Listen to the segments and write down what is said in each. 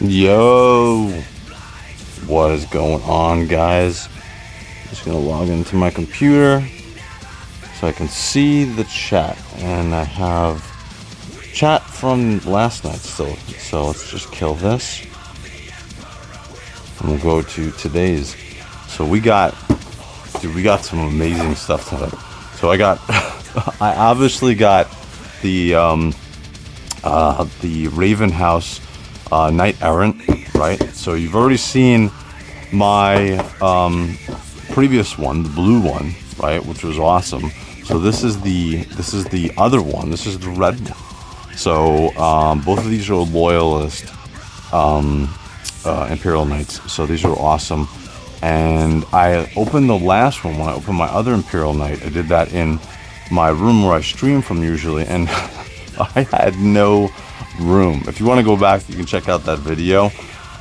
Yo, what is going on, guys? Just gonna log into my computer so I can see the chat, and I have chat from last night still. So let's just kill this, and we'll go to today's. So we got some amazing stuff tonight. So I got, I obviously got the Raven House. Knight Errant, right? So you've already seen my previous one, the blue one, right, which was awesome. So this is the other one. This is the red one. So both of these are loyalist Imperial Knights. So these are awesome. And I opened the last one when I opened my other Imperial Knight. I did that in my room where I stream from usually, and I had no room. If you want to go back, you can check out that video,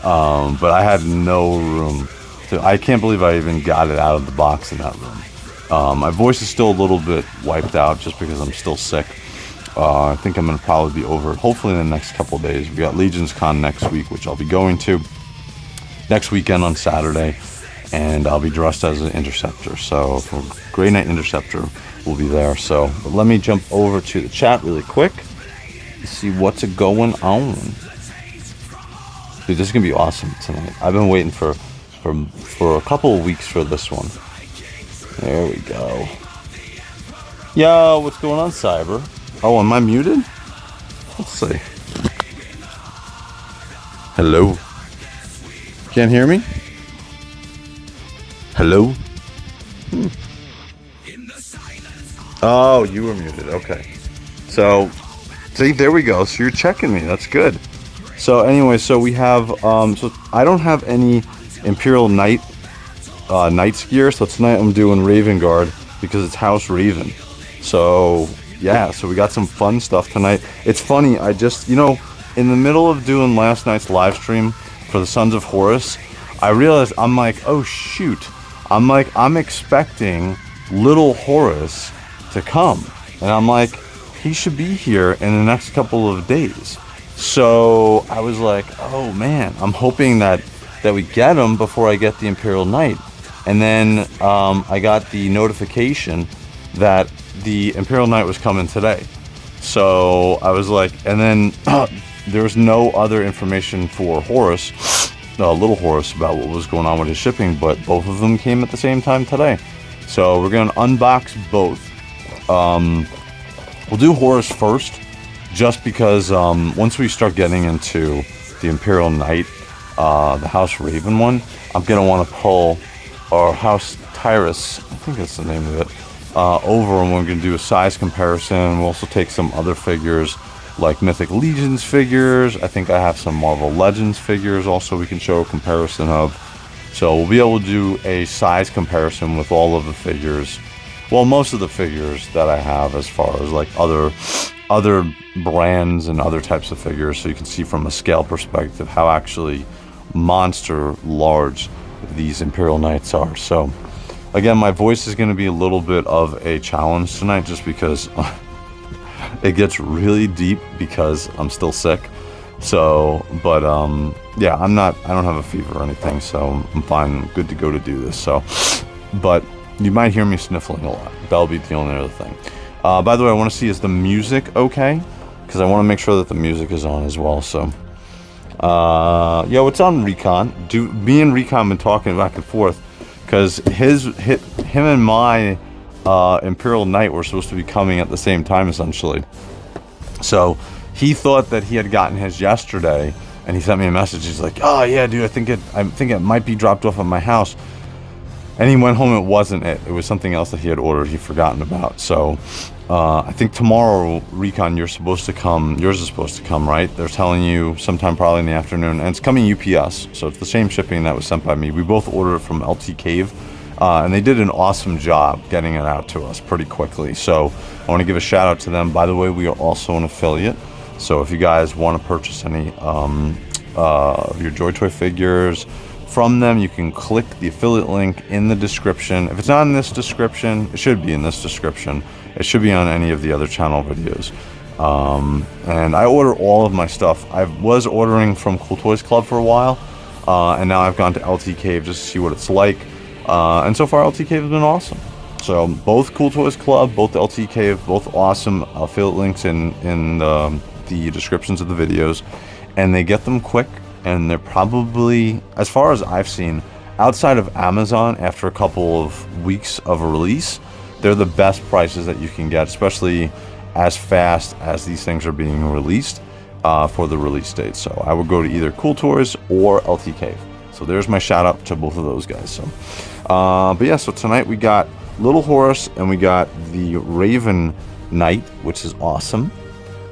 but I had no room I can't believe I even got it out of the box in that room. My voice is still a little bit wiped out just because I'm still sick. I think I'm gonna probably be over hopefully in the next couple of days. We got Legions Con next week, which I'll be going to next weekend on Saturday, and I'll be dressed as an interceptor. So for Grey Knight Interceptor, we'll be there. So but let me jump over to the chat really quick. See what's going on. Dude, this is gonna be awesome tonight. I've been waiting for a couple of weeks for this one. There we go. Yo, what's going on, Cyber? Oh, am I muted? Let's see. Hello. Can't hear me? Hello? Oh, you were muted. Okay. So see, there we go. So you're checking me. That's good. So anyway, so we have, so I don't have any Imperial Knight, Knights gear. So tonight I'm doing Raven Guard because it's House Raven. So yeah, so we got some fun stuff tonight. It's funny, I just, you know, in the middle of doing last night's live stream for the Sons of Horus, I realized, I'm like, oh shoot. I'm expecting Little Horus to come. And I'm like, he should be here in the next couple of days. So I was like, oh man, I'm hoping that we get him before I get the Imperial Knight. And then I got the notification that the Imperial Knight was coming today. So I was like, and then there was no other information for Horus, Little Horus, about what was going on with his shipping, but both of them came at the same time today. So we're gonna unbox both. We'll do Horus first, just because once we start getting into the Imperial Knight, the House Raven one, I'm going to want to pull our House Tyrus, I think that's the name of it, over, and we're going to do a size comparison. We'll also take some other figures, like Mythic Legions figures. I think I have some Marvel Legends figures also we can show a comparison of. So we'll be able to do a size comparison with all of the figures. Well, most of the figures that I have, as far as like other brands and other types of figures, so you can see from a scale perspective how actually monster large these Imperial Knights are. So again, my voice is going to be a little bit of a challenge tonight, just because it gets really deep because I'm still sick. So, but yeah, I don't have a fever or anything, so I'm fine. I'm good to go to do this. So, but you might hear me sniffling a lot. That'll be the only other thing. By the way, I want to see, is the music okay? Because I want to make sure that the music is on as well. So, yo, it's on Recon. Me and Recon been talking back and forth, because him and my Imperial Knight were supposed to be coming at the same time, essentially. So he thought that he had gotten his yesterday, and he sent me a message. He's like, "Oh yeah, dude, I think it might be dropped off at my house." And he went home, it wasn't it. It was something else that he had ordered, he'd forgotten about. So, I think tomorrow, Recon, yours is supposed to come, right? They're telling you sometime probably in the afternoon, and it's coming UPS, so it's the same shipping that was sent by me. We both ordered it from LT Cave, and they did an awesome job getting it out to us pretty quickly. So, I want to give a shout out to them. By the way, we are also an affiliate, so if you guys want to purchase any of your JOYTOY figures from them, you can click the affiliate link in the description. If it's not in this description, it should be in this description. It should be on any of the other channel videos. And I order all of my stuff. I was ordering from Cool Toys Club for a while, and now I've gone to LT Cave just to see what it's like. And so far, LT Cave has been awesome. So both Cool Toys Club, both LT Cave, both awesome. Affiliate links in the descriptions of the videos, and they get them quick. And they're probably, as far as I've seen, outside of Amazon, after a couple of weeks of a release, they're the best prices that you can get, especially as fast as these things are being released for the release date. So I would go to either Cool Toys or LT Cave. So there's my shout out to both of those guys. So, but yeah, so tonight we got Little Horus and we got the Raven Knight, which is awesome.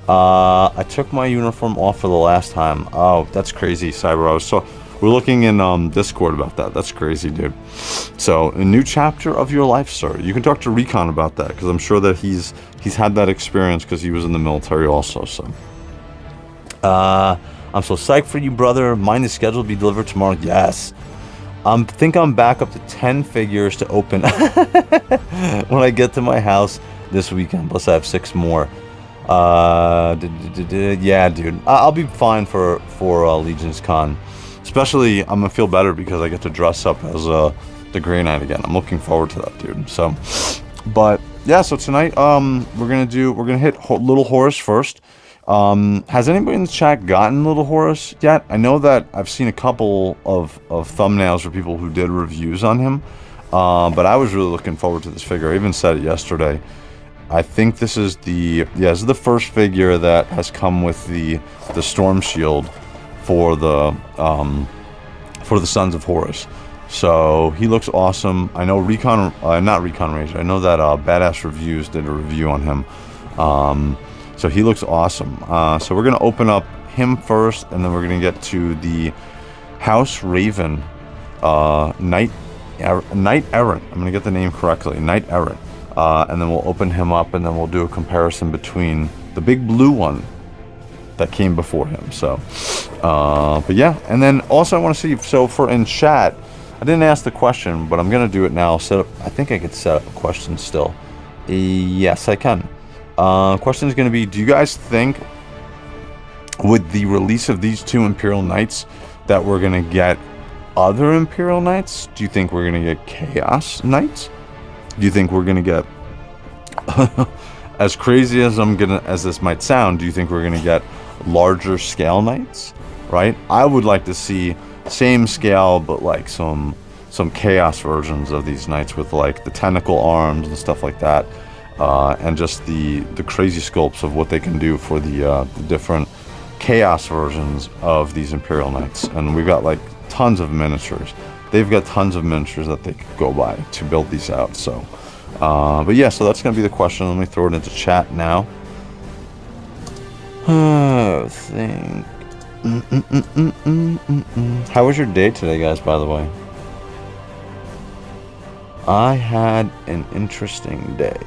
I took my uniform off for the last time. Oh, that's crazy, Cyber. We're looking in Discord about that. That's crazy, dude. So, a new chapter of your life, sir. You can talk to Recon about that, because I'm sure that he's had that experience because he was in the military also. So, I'm so psyched for you, brother. Mine is scheduled to be delivered tomorrow. Yes. I think I'm back up to 10 figures to open when I get to my house this weekend. Plus, I have 6 more. Yeah, dude. I'll be fine for Legion's Con. Especially, I'm gonna feel better because I get to dress up as the Grey Knight again. I'm looking forward to that, dude. So, but yeah, so tonight we're gonna hit Little Horus first. Has anybody in the chat gotten Little Horus yet? I know that I've seen a couple of thumbnails for people who did reviews on him, but I was really looking forward to this figure. I even said it yesterday. I think this is this is the first figure that has come with the storm shield for the Sons of Horus. So he looks awesome. I know not Recon Rage. I know that Badass Reviews did a review on him. So he looks awesome. So we're gonna open up him first, and then we're gonna get to the House Raven Knight Errant. I'm gonna get the name correctly, Knight Errant. And then we'll open him up, and then we'll do a comparison between the big blue one that came before him. So, but yeah, and then also I want to see. So for in chat, I didn't ask the question, but I'm gonna do it now. I think I could set up a question still. Yes, I can. Question is gonna be: do you guys think, with the release of these 2 Imperial Knights, that we're gonna get other Imperial Knights? Do you think we're gonna get Chaos Knights? Do you think we're gonna get as crazy as this might sound, do you think we're gonna get larger scale knights? Right? I would like to see same scale, but like some chaos versions of these knights with like the tentacle arms and stuff like that, and just the crazy sculpts of what they can do for the different chaos versions of these Imperial Knights. And we've got like tons of miniatures. They've got tons of miniatures that they could go by to build these out. So, but yeah, so that's gonna be the question. Let me throw it into chat now. Think. How was your day today, guys? By the way, I had an interesting day.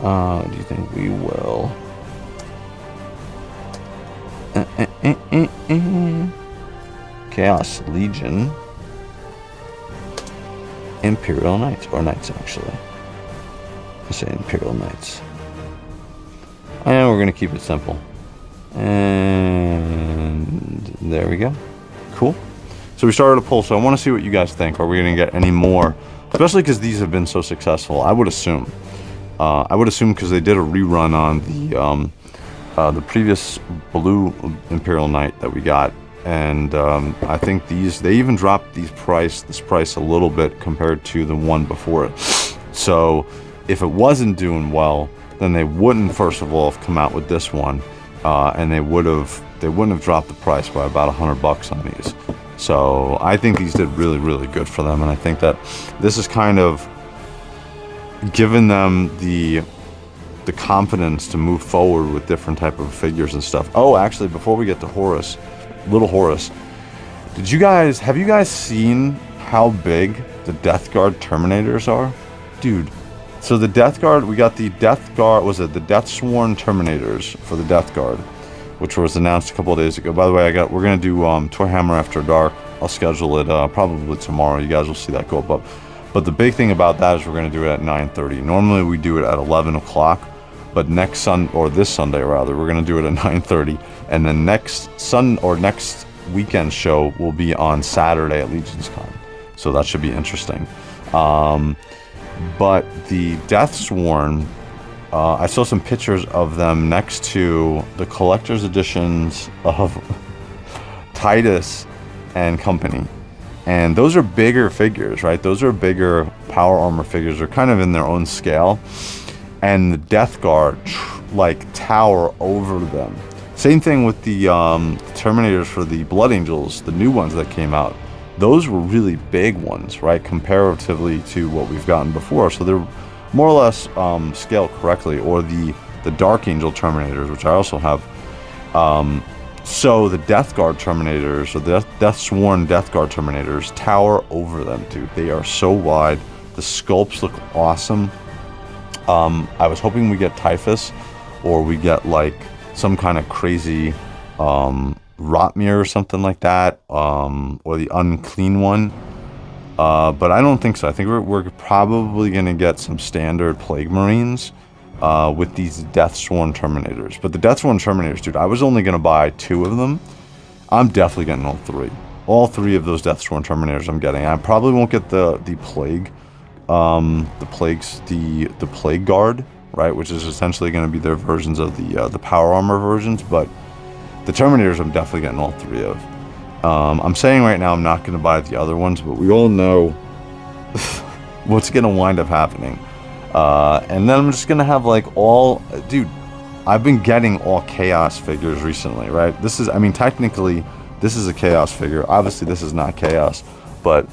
Do you think we will? Chaos Legion. Imperial Knights, or Knights actually. I say Imperial Knights. And we're going to keep it simple. And there we go. Cool. So we started a poll, so I want to see what you guys think. Are we going to get any more? Especially because these have been so successful, I would assume. Because they did a rerun on the previous blue Imperial Knight that we got. And I think they even dropped this price a little bit compared to the one before it. So if it wasn't doing well, then they wouldn't first of all have come out with this one, and they wouldn't have dropped the price by about $100 on these. So I think these did really, really good for them, and I think that this is kind of given them the confidence to move forward with different type of figures and stuff. Oh, actually, before we get to Horus, Little Horus, have you guys seen how big the Death Guard Terminators are? Dude, so the Death Guard, we got the Death Guard, the Death Sworn Terminators for the Death Guard, which was announced a couple of days ago. By the way, we're gonna do Toy Hammer After Dark. I'll schedule it probably tomorrow. You guys will see that go up. But the big thing about that is we're gonna do it at 9:30. Normally we do it at 11 o'clock, But this Sunday rather, we're gonna do it at 9:30, and then next weekend show will be on Saturday at Legion's Con. So that should be interesting. But the Deathsworn, I saw some pictures of them next to the collector's editions of Titus and company. And those are bigger figures, right? Those are bigger power armor figures. They're kind of in their own scale. And the Death Guard, like, tower over them. Same thing with the Terminators for the Blood Angels, the new ones that came out. Those were really big ones, right? Comparatively to what we've gotten before. So they're more or less scaled correctly. Or the Dark Angel Terminators, which I also have. So the Death Guard Terminators, or the Deathsworn Death Guard Terminators, tower over them, dude. They are so wide. The sculpts look awesome. I was hoping we get Typhus, or we get like some kind of crazy Rotmir or something like that, or the Unclean One. But I don't think so. I think we're probably going to get some standard Plague Marines with these Deathsworn Terminators. But the Deathsworn Terminators, dude, I was only going to buy 2 of them. I'm definitely getting all 3. All 3 of those Deathsworn Terminators I'm getting. I probably won't get the Plague, the Plague Guard, right, which is essentially going to be their versions of the power armor versions, but the Terminators I'm definitely getting all 3 of. I'm saying right now I'm not going to buy the other ones, but we all know what's going to wind up happening. And then I'm just going to have like dude, I've been getting all Chaos figures recently, right? Technically this is a Chaos figure. Obviously this is not Chaos, but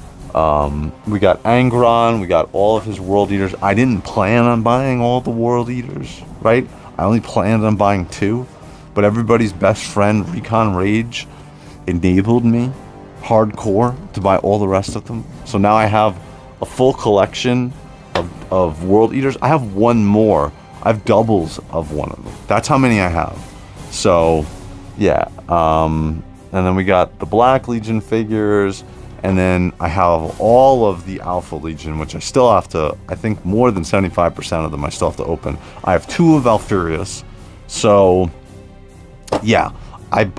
we got Angron, we got all of his World Eaters. I didn't plan on buying all the World Eaters, right? I only planned on buying 2, but everybody's best friend, Recon Rage, enabled me hardcore to buy all the rest of them. So now I have a full collection of World Eaters. I have one more. I have doubles of one of them. That's how many I have. So, yeah. And then we got the Black Legion figures. And then I have all of the Alpha Legion, which I still have to, I think more than 75% of them I still have to open. I have 2 of Alfurius. So, yeah.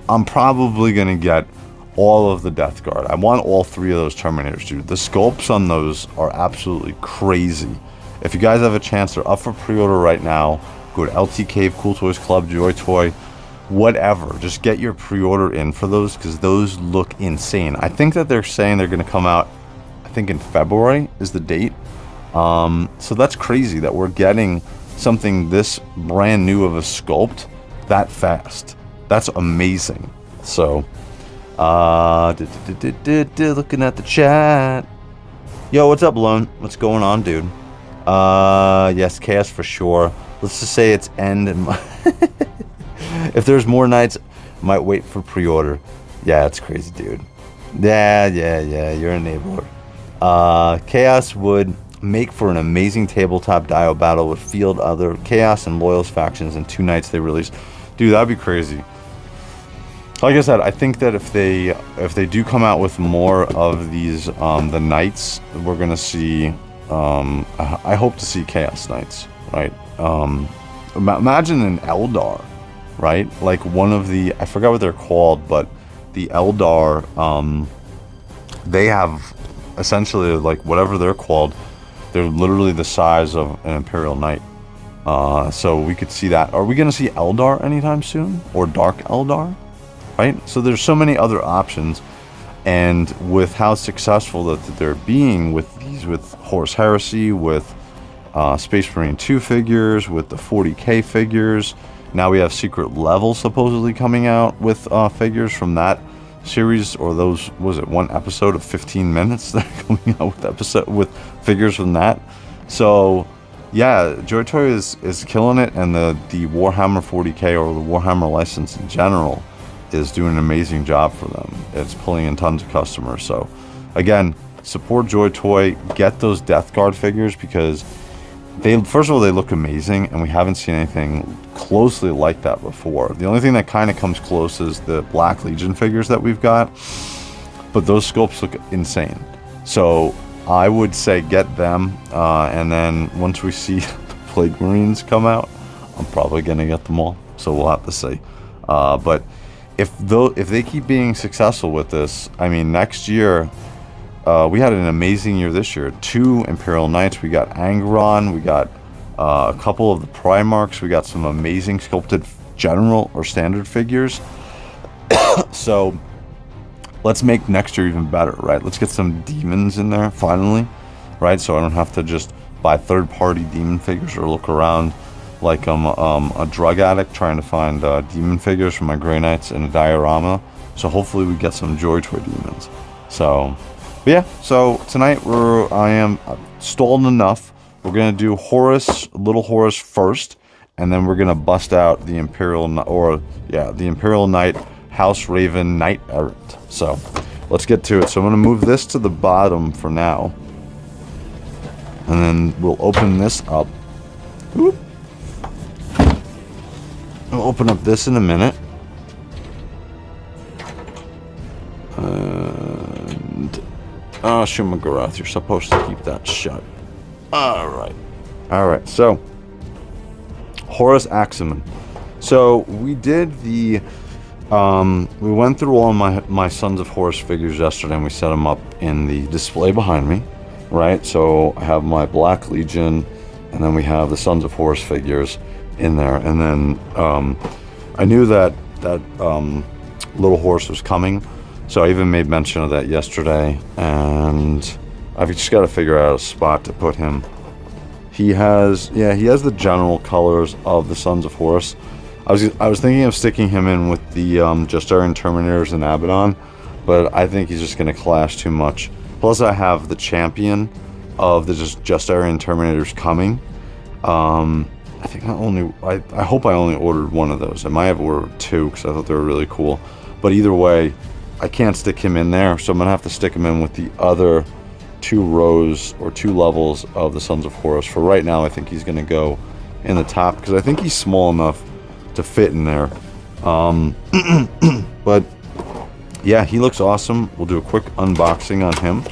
I'm probably going to get all of the Death Guard. I want all 3 of those Terminators, dude. The sculpts on those are absolutely crazy. If you guys have a chance, they're up for pre-order right now. Go to LT Cave, Cool Toys Club, JOYTOY, whatever. Just get your pre-order in for those, because those look insane. I think that they're saying they're going to come out, I think in February is the date. So that's crazy that we're getting something this brand new of a sculpt that fast. That's amazing. So, looking at the chat. Yo, what's up, Lone? What's going on, dude? Yes, Chaos for sure. Let's just say it's end. If there's more nights, might wait for pre-order. Yeah, it's crazy, dude. Yeah, you're an enabler. Chaos would make for an amazing tabletop Dio battle with field other Chaos and Loyals factions in 2 nights they release. Dude, that'd be crazy. Like I said, I think that if they do come out with more of these the knights, we're gonna see. I hope to see Chaos Knights, right? Imagine an Eldar, right? Like one of the, I forgot what they're called, but the Eldar, they have essentially like whatever they're called. They're literally the size of an Imperial Knight. So we could see that. Are we gonna see Eldar anytime soon, or Dark Eldar? Right? So there's so many other options, and with how successful that they're being with these, with Horus Heresy, with Space Marine 2 figures, with the 40K figures. Now we have Secret Level supposedly coming out with figures from that series, or those, was it one episode of 15 minutes that are coming out with figures from that. So yeah, JOYTOY is killing it, and the Warhammer 40K, or the Warhammer license in general, is doing an amazing job for them. It's pulling in tons of customers. So again, support JOYTOY, get those Death Guard figures, because they, first of all, they look amazing, and we haven't seen anything closely like that before. The only thing that kind of comes close is the Black Legion figures that we've got, but those sculpts look insane. So I would say get them, and then once we see the Plague Marines come out, I'm probably gonna get them all, so we'll have to see. But if they keep being successful with this, I mean, next year, we had an amazing year this year. 2 Imperial Knights, we got Angron, we got a couple of the Primarchs, we got some amazing sculpted general or standard figures. So let's make next year even better, right? Let's get some demons in there finally, right? So I don't have to just buy third-party demon figures or look around like I'm a drug addict trying to find demon figures for my Grey Knights in a diorama. So hopefully we get some JOYTOY demons. So, but yeah. So tonight I am stalled enough. We're gonna do Little Horus first, and then we're gonna bust out the Imperial Knight House Raven Knight Errant. So let's get to it. So I'm gonna move this to the bottom for now, and then we'll open this up. Whoop. I'll open up this in a minute. And Shumagarath, you're supposed to keep that shut. Alright, so Horus Axeman. So we did we went through all my Sons of Horus figures yesterday, and we set them up in the display behind me, right? So I have my Black Legion, and then we have the Sons of Horus figures in there, and then I knew that Little Horus was coming, so I even made mention of that yesterday, and I've just got to figure out a spot to put him. He has the general colors of the Sons of Horus. I was thinking of sticking him in with the Justarian Terminators and Abaddon, but I think he's just going to clash too much. Plus I have the champion of the Justarian Terminators coming. I think I hope I only ordered one of those. I might have ordered 2 because I thought they were really cool. But either way, I can't stick him in there, so I'm going to have to stick him in with the other 2 rows or 2 levels of the Sons of Horus. For right now, I think he's going to go in the top because I think he's small enough to fit in there. But yeah, he looks awesome. We'll do a quick unboxing on him.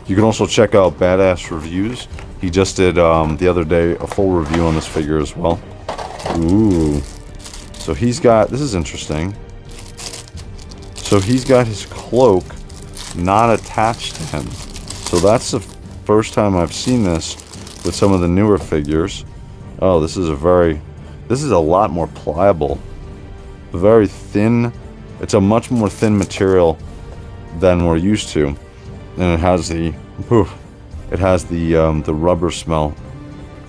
You can also check out Badass Reviews. He just did the other day a full review on this figure as well. Ooh. So he's got, this is interesting. So he's got his cloak not attached to him. So that's the first time I've seen this with some of the newer figures. Oh, this is a lot more pliable. Very thin. It's a much more thin material than we're used to. And it has the rubber smell.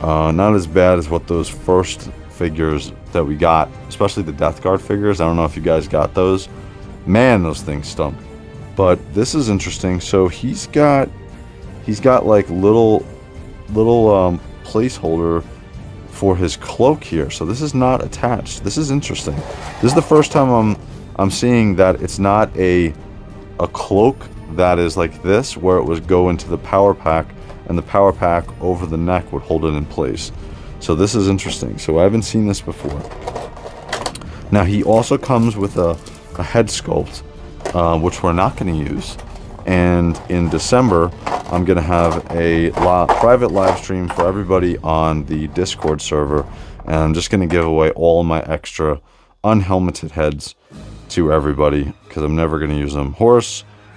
Not as bad as what those first figures that we got, especially the Death Guard figures. I don't know if you guys got those. Man, those things stunk. But this is interesting. So he's got like little placeholder for his cloak here. So this is not attached. This is interesting. This is the first time I'm seeing that it's not a cloak that is like this, where it would go into the power pack, and the power pack over the neck would hold it in place. So this is interesting. So I haven't seen this before. Now he also comes with a head sculpt, which we're not going to use. And in December, I'm going to have a private live stream for everybody on the Discord server, and I'm just going to give away all my extra unhelmeted heads to everybody because I'm never going to use them.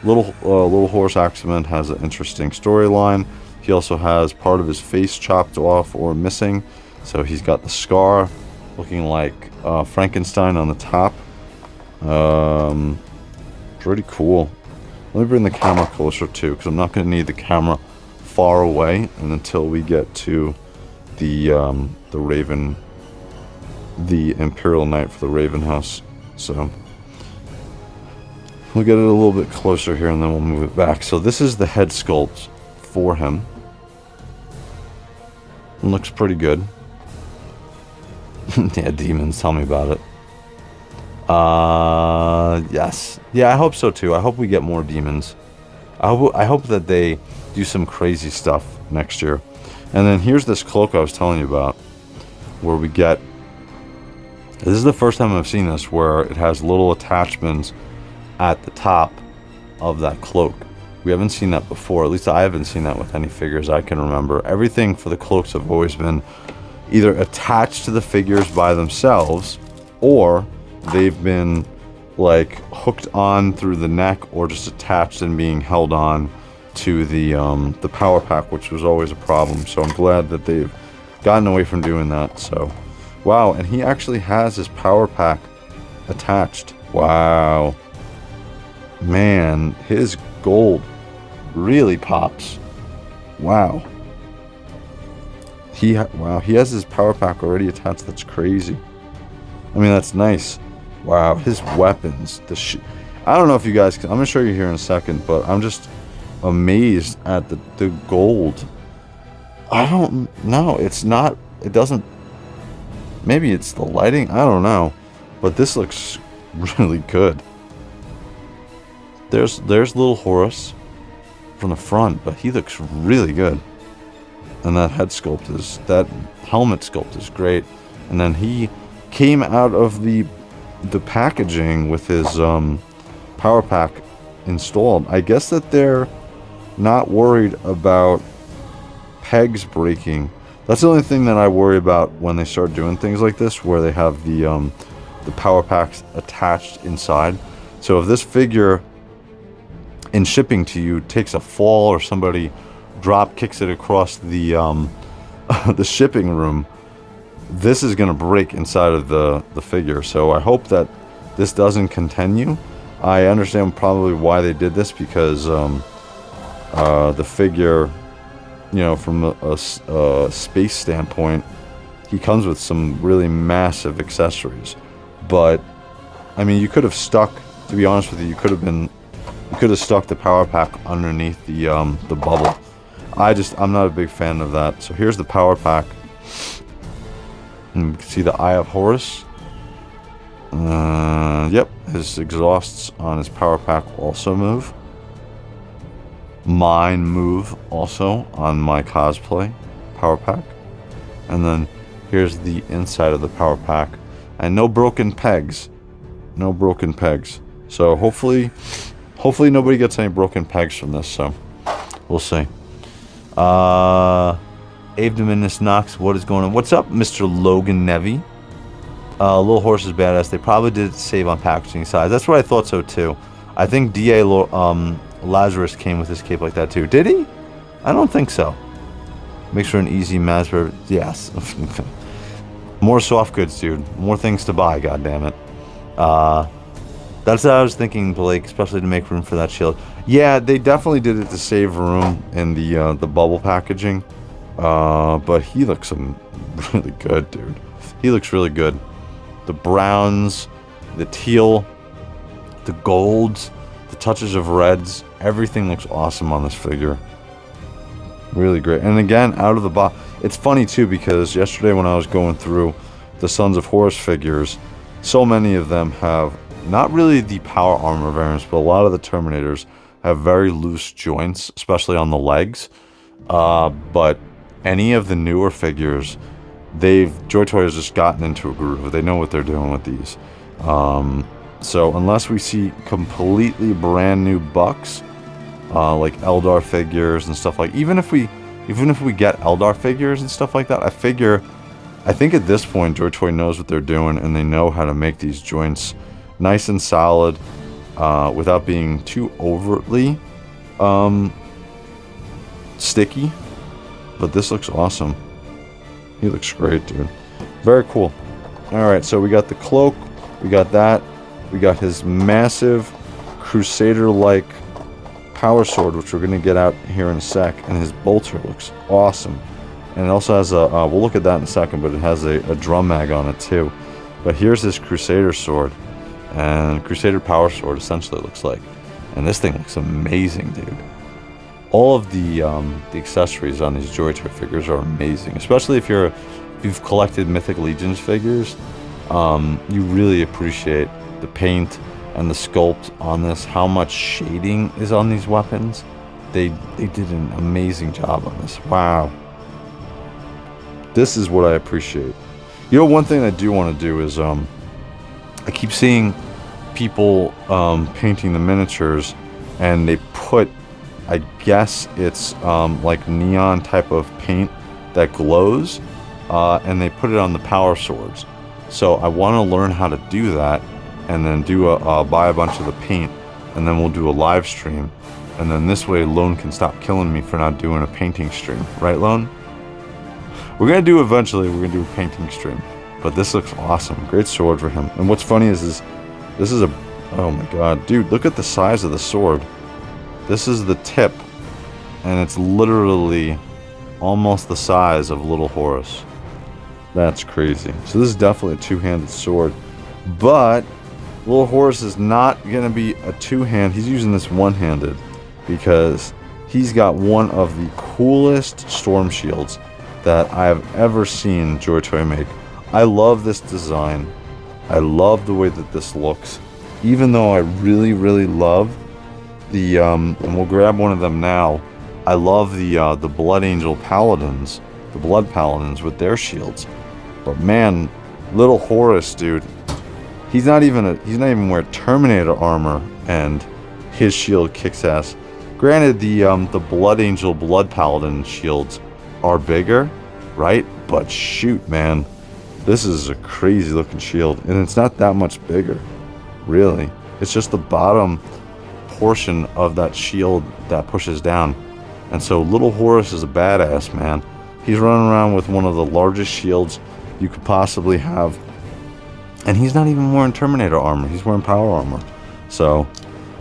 Little Horus Axeman has an interesting storyline. He also has part of his face chopped off or missing, so he's got the scar looking like Frankenstein on the top. Pretty cool. Let me bring the camera closer too, because I'm not going to need the camera far away and until we get to the Raven, the Imperial Knight for the Raven House. So we'll get it a little bit closer here and then we'll move it back. So this is the head sculpt for him. It looks pretty good. Yeah, demons, tell me about it. Yes. Yeah, I hope so too. I hope we get more demons. I hope that they do some crazy stuff next year. And then here's this cloak I was telling you about, where we get... This is the first time I've seen this, where it has little attachments at the top of that cloak. We haven't seen that before. At least I haven't seen that with any figures I can remember. Everything for the cloaks have always been either attached to the figures by themselves, or they've been like hooked on through the neck, or just attached and being held on to the power pack, which was always a problem. So I'm glad that they've gotten away from doing that. So wow, and he actually has his power pack attached. Wow, man, his gold really pops. Wow. Wow, he has his power pack already attached. That's crazy. I mean, that's nice. Wow, his weapons. I don't know if you guys can. I'm going to show you here in a second, but I'm just amazed at the gold. I don't know. It's not. It doesn't. Maybe it's the lighting. I don't know. But this looks really good. There's Little Horus from the front, but he looks really good. And that head sculpt is, that helmet sculpt is great. And then he came out of the packaging with his power pack installed. I guess that they're not worried about pegs breaking. That's the only thing that I worry about when they start doing things like this, where they have the power packs attached inside. So if this figure in shipping to you takes a fall, or somebody drop kicks it across the the shipping room, this is going to break inside of the figure. So I hope that this doesn't continue. I understand probably why they did this, because the figure, you know, from a space standpoint, he comes with some really massive accessories. But I mean, you could have stuck, to be honest with you, you could have stuck the power pack underneath the bubble. I'm not a big fan of that. So here's the power pack. And you can see the Eye of Horus. Yep, his exhausts on his power pack also move. Mine move also on my cosplay power pack. And then here's the inside of the power pack. And no broken pegs. No broken pegs. So hopefully nobody gets any broken pegs from this. So we'll see. Avdominus Knox, what is going on? What's up, Mr. Logan Nevy? Little Horse is badass. They probably did save on packaging size. That's what I thought so too. I think D.A. Lazarus came with his cape like that too. Did he? I don't think so. Makes for an easy Masber. Yes. More soft goods, dude. More things to buy, goddammit. That's what I was thinking, Blake, especially to make room for that shield. Yeah, they definitely did it to save room in the bubble packaging. But he looks really good, dude. He looks really good. The browns, the teal, the golds, the touches of reds, everything looks awesome on this figure. Really great. And again, out of the box. It's funny too, because yesterday when I was going through the Sons of Horus figures, so many of them have not really the power armor variants, but a lot of the Terminators have very loose joints, especially on the legs. But any of the newer figures, JOYTOY has just gotten into a groove. They know what they're doing with these. So unless we see completely brand new bucks, like Eldar figures and stuff like, even if we get Eldar figures and stuff like that, I think at this point JOYTOY knows what they're doing, and they know how to make these joints nice and solid, without being too overtly sticky. But this looks awesome. He looks great, dude. Very cool. Alright, so we got the cloak. We got that. We got his massive Crusader-like power sword, which we're going to get out here in a sec. And his bolter looks awesome. And it also has a... we'll look at that in a second, but it has a drum mag on it, too. But here's his Crusader sword. And Crusader power sword, essentially, it looks like. And this thing looks amazing, dude. All of the accessories on these JOYTOY figures are amazing, especially if you've collected Mythic Legions figures. You really appreciate the paint and the sculpt on this. How much shading is on these weapons? They did an amazing job on this. Wow, this is what I appreciate. You know, one thing I do want to do is I keep seeing people painting the miniatures, and they put, I guess it's like neon type of paint that glows, and they put it on the power swords. So I want to learn how to do that, and then buy a bunch of the paint, and then we'll do a live stream, and then this way Lone can stop killing me for not doing a painting stream, right, Lone? We're gonna do eventually. We're gonna do a painting stream, but this looks awesome. Great sword for him. And what's funny is this is a, oh my god, dude! Look at the size of the sword. This is the tip, and it's literally almost the size of Little Horus. That's crazy. So this is definitely a two-handed sword, but Little Horus is not going to be a two-hand. He's using this one-handed because he's got one of the coolest storm shields that I have ever seen JOYTOY make. I love this design. I love the way that this looks, even though I really, really love the, and we'll grab one of them now. I love the Blood Angel Paladins, the Blood Paladins with their shields. But man, Little Horus, dude, he's not even wearing Terminator armor, and his shield kicks ass. Granted, the Blood Angel Blood Paladin shields are bigger, right? But shoot, man, this is a crazy looking shield, and it's not that much bigger, really. It's just the bottom portion of that shield that pushes down. And so Little Horus is a badass, man. He's running around with one of the largest shields you could possibly have, and he's not even wearing Terminator armor. He's wearing power armor. So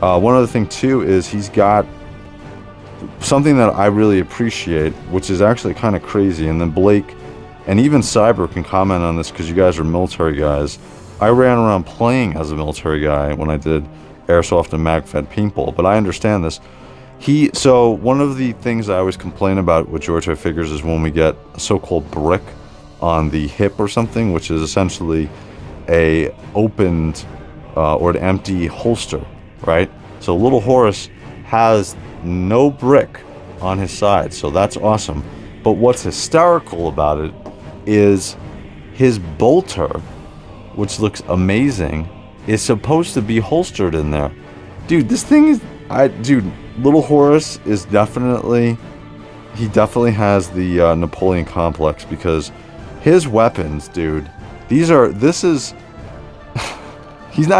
one other thing too is he's got something that I really appreciate, which is actually kind of crazy, and then Blake and even Cyber can comment on this because you guys are military guys. I ran around playing as a military guy when I did airsoft and mag-fed paintball, but I understand this. So one of the things I always complain about with JOYTOY figures is when we get a so-called brick on the hip or something, which is essentially a opened or an empty holster, right? So Little Horus has no brick on his side, so that's awesome. But what's hysterical about it is his bolter, which looks amazing, is supposed to be holstered in there. Dude, this thing is, dude, Little Horus is definitely has the Napoleon complex, because his weapons, dude, he's not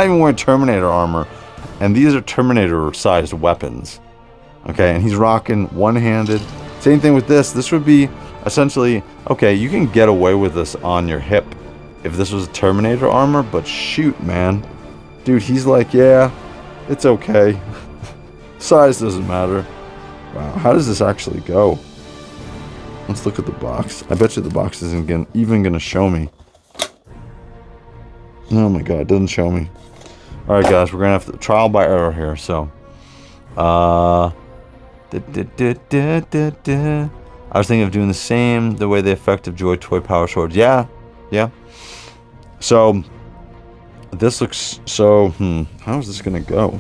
even wearing Terminator armor, and these are Terminator sized weapons. Okay, and he's rocking one-handed. Same thing with this. This would be essentially, okay, you can get away with this on your hip if this was Terminator armor, but shoot, man. Dude, he's like, yeah, it's okay. Size doesn't matter. Wow, how does this actually go? Let's look at the box. I bet you the box isn't even gonna show me. Oh my god, it doesn't show me. Alright guys, we're gonna have to trial by error here, so. I was thinking of doing the way the effective JOYTOY power swords. Yeah. So, this looks so, how is this gonna go?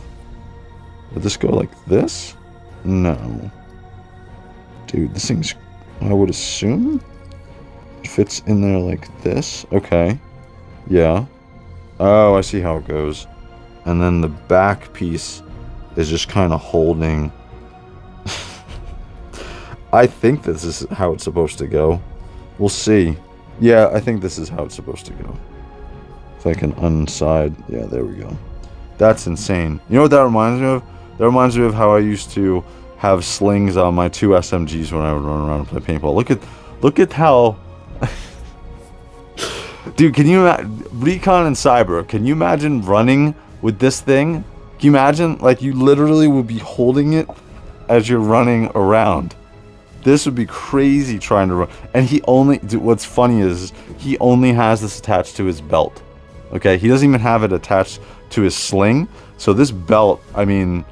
Would this go like this? No. Dude, this thing's, I would assume, fits in there like this. Okay. Yeah. Oh, I see how it goes. And then the back piece is just kind of holding. I think this is how it's supposed to go. We'll see. Yeah, I think this is how it's supposed to go. If I can unside. Yeah, there we go. That's insane. You know what that reminds me of? That reminds me of how I used to have slings on my 2 SMGs when I would run around and play paintball. Look at how... Dude, can you Recon and Cyber, can you imagine running with this thing? Can you imagine? Like, you literally would be holding it as you're running around. This would be crazy trying to run. And he only... Dude, what's funny is he only has this attached to his belt. Okay? He doesn't even have it attached to his sling. So this belt, I mean,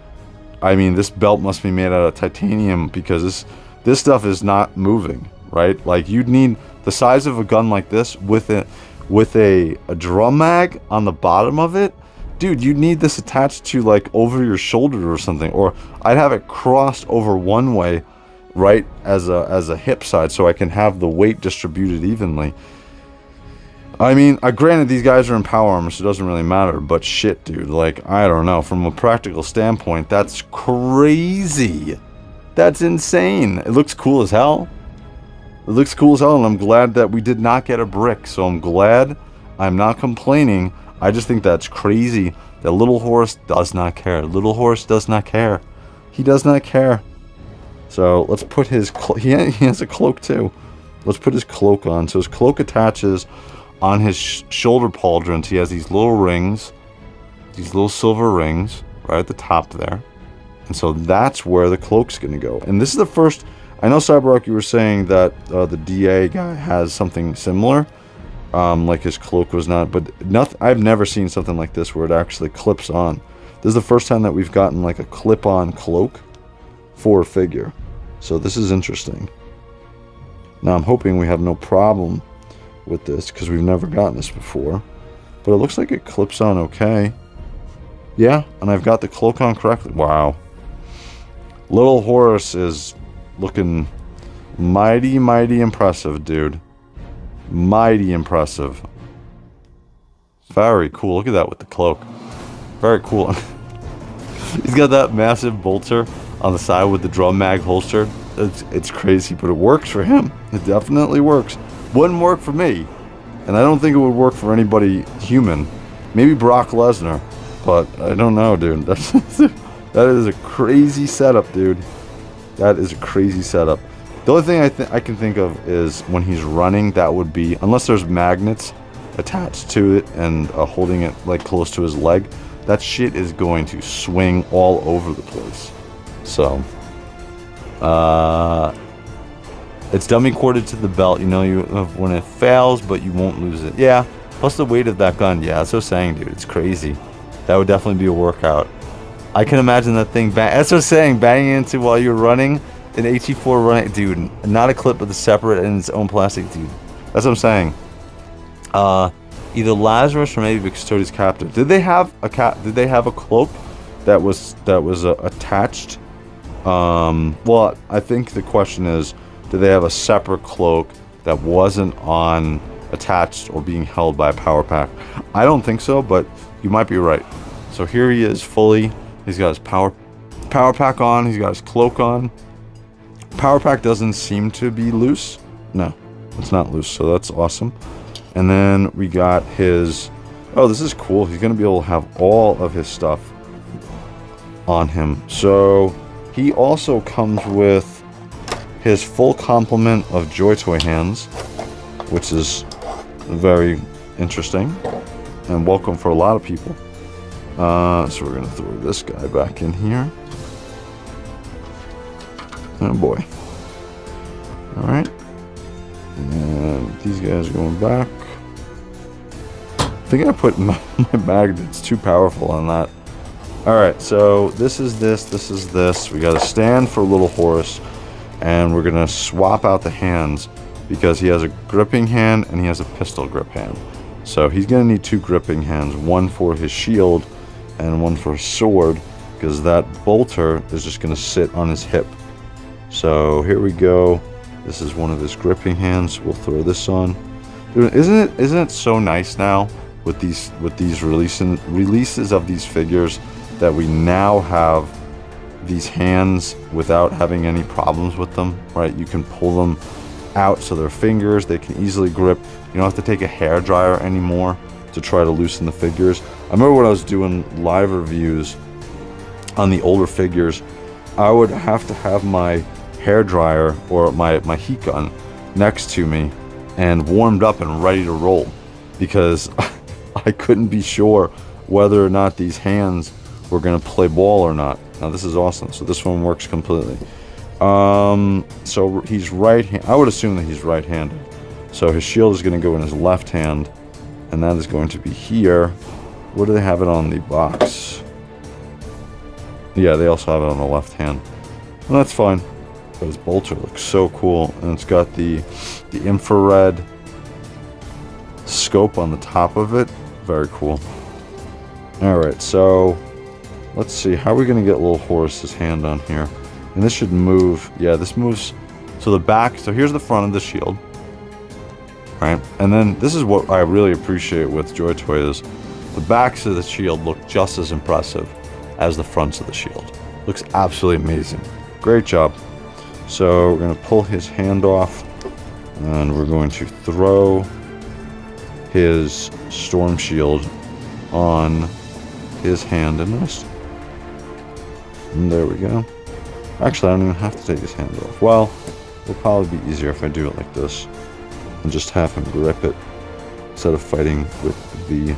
this belt must be made out of titanium, because this stuff is not moving, right? Like, you'd need the size of a gun like this with a drum mag on the bottom of it. Dude, you'd need this attached to, like, over your shoulder or something, or I'd have it crossed over one way, right, as a hip side, so I can have the weight distributed evenly. I mean, granted, these guys are in power armor, so it doesn't really matter, but shit, dude, like, I don't know, from a practical standpoint, that's crazy. That's insane. It looks cool as hell. It looks cool as hell, and I'm glad that we did not get a brick. So I'm glad. I'm not complaining. I just think that's crazy that Little Horus does not care. Little Horus does not care. He does not care. So let's put his... He has a cloak too. Let's put his cloak on. So his cloak attaches on his shoulder pauldrons. He has these little rings. These little silver rings right at the top there. And so that's where the cloak's going to go. And this is the first... I know, Cyberrock, you were saying that the DA guy has something similar. Like his cloak was not... But I've never seen something like this where it actually clips on. This is the first time that we've gotten like a clip-on cloak for a figure. So this is interesting. Now I'm hoping we have no problem with this because we've never gotten this before. But it looks like it clips on okay. Yeah, and I've got the cloak on correctly. Wow. Little Horus is looking mighty, mighty impressive, dude. Mighty impressive. Very cool. Look at that with the cloak. Very cool. He's got that massive bolter on the side with the drum mag holstered. It's crazy, but it works for him. It definitely works. Wouldn't work for me. And I don't think it would work for anybody human. Maybe Brock Lesnar. But I don't know, dude. That is a crazy setup, dude. That is a crazy setup. The only thing I can think of is when he's running, that would be... Unless there's magnets attached to it and holding it like close to his leg, that shit is going to swing all over the place. So... it's dummy corded to the belt. You know when it fails, but you won't lose it. Yeah. Plus the weight of that gun. Yeah, that's what I'm saying, dude. It's crazy. That would definitely be a workout. I can imagine that thing that's what I'm saying, banging into while you're running an HE4 running, dude. Not a clip, but the separate in its own plastic, dude. That's what I'm saying. Either Lazarus or maybe Custodes captive. Did they have a cloak that was attached? Well, I think the question is, did they have a separate cloak that wasn't attached or being held by a power pack? I don't think so, but you might be right. So here he is fully. He's got his power pack on. He's got his cloak on. Power pack doesn't seem to be loose. No, it's not loose, so that's awesome. And then we got his... Oh, this is cool. He's going to be able to have all of his stuff on him. So he also comes with his full complement of JOYTOY hands, which is very interesting and welcome for a lot of people. So we're going to throw this guy back in here. Oh boy. Alright. And these guys are going back. I think I put my magnets too powerful on that. Alright, so this is this. We got a stand for Little Horus. And we're going to swap out the hands because he has a gripping hand and he has a pistol grip hand. So he's going to need two gripping hands. One for his shield and one for his sword, because that bolter is just going to sit on his hip. So here we go. This is one of his gripping hands. We'll throw this on. Dude, isn't it so nice now with these releases of these figures that we now have these hands without having any problems with them, right? You can pull them out so their fingers, they can easily grip. You don't have to take a hair dryer anymore to try to loosen the figures. I remember when I was doing live reviews on the older figures, I would have to have my hair dryer or my heat gun next to me and warmed up and ready to roll because I couldn't be sure whether or not these hands were going to play ball or not. Now this is awesome. So this one works completely. So he's right-handed. I would assume that he's right-handed. So his shield is going to go in his left hand, and that is going to be here. Where do they have it on the box? Yeah, they also have it on the left hand. Well, that's fine. But his bolter looks so cool, and it's got the infrared scope on the top of it. Very cool. All right, so let's see. How are we going to get Little Horus's hand on here? And this should move. Yeah, this moves. So the back. So here's the front of the shield. Right? And then this is what I really appreciate with JOYTOY is the backs of the shield look just as impressive as the fronts of the shield. Looks absolutely amazing. Great job. So we're going to pull his hand off. And we're going to throw his storm shield on his hand and wrist. And there we go. Actually, I don't even have to take his hand off. Well, it'll probably be easier if I do it like this. And just have him grip it instead of fighting with the...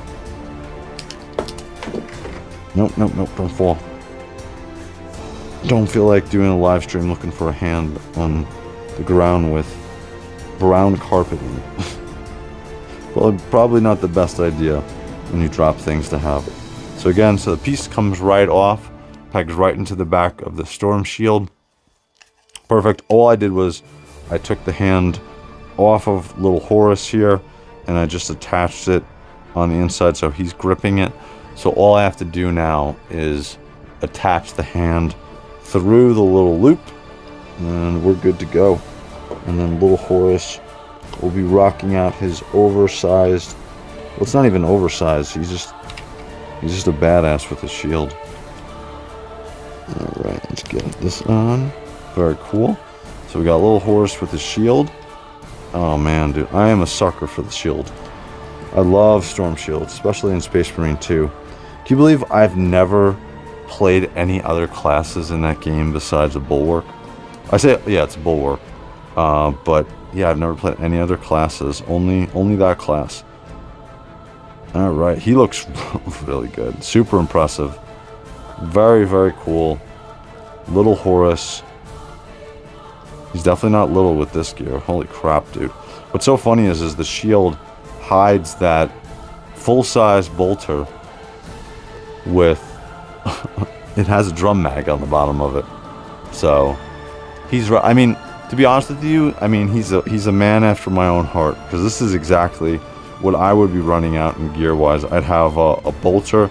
Nope, nope, nope, don't fall. Don't feel like doing a live stream looking for a hand on the ground with brown carpeting. Well, probably not the best idea when you drop things to have it. So again, so the piece comes right off, pegs right into the back of the storm shield. Perfect. All I did was I took the hand off of Little Horus here and I just attached it on the inside so he's gripping it. So all I have to do now is attach the hand through the little loop and we're good to go. And then Little Horus will be rocking out his oversized, well, it's not even oversized, he's just a badass with his shield. Alright, let's get this on. Very cool. So we got Little Horus with his shield. Oh man, dude, I am a sucker for the shield. I love storm shields, especially in Space Marine 2. Can you believe I've never played any other classes in that game besides a Bulwark? I say, yeah, it's a Bulwark. But yeah, I've never played any other classes, only that class. Alright, he looks really good. Super impressive. Very, very cool. Little Horus. He's definitely not little with this gear. Holy crap, dude. What's so funny is the shield hides that full-size bolter with... it has a drum mag on the bottom of it. So, he's... I mean, to be honest with you, I mean, he's a man after my own heart. Because this is exactly what I would be running out in gear-wise. I'd have a bolter,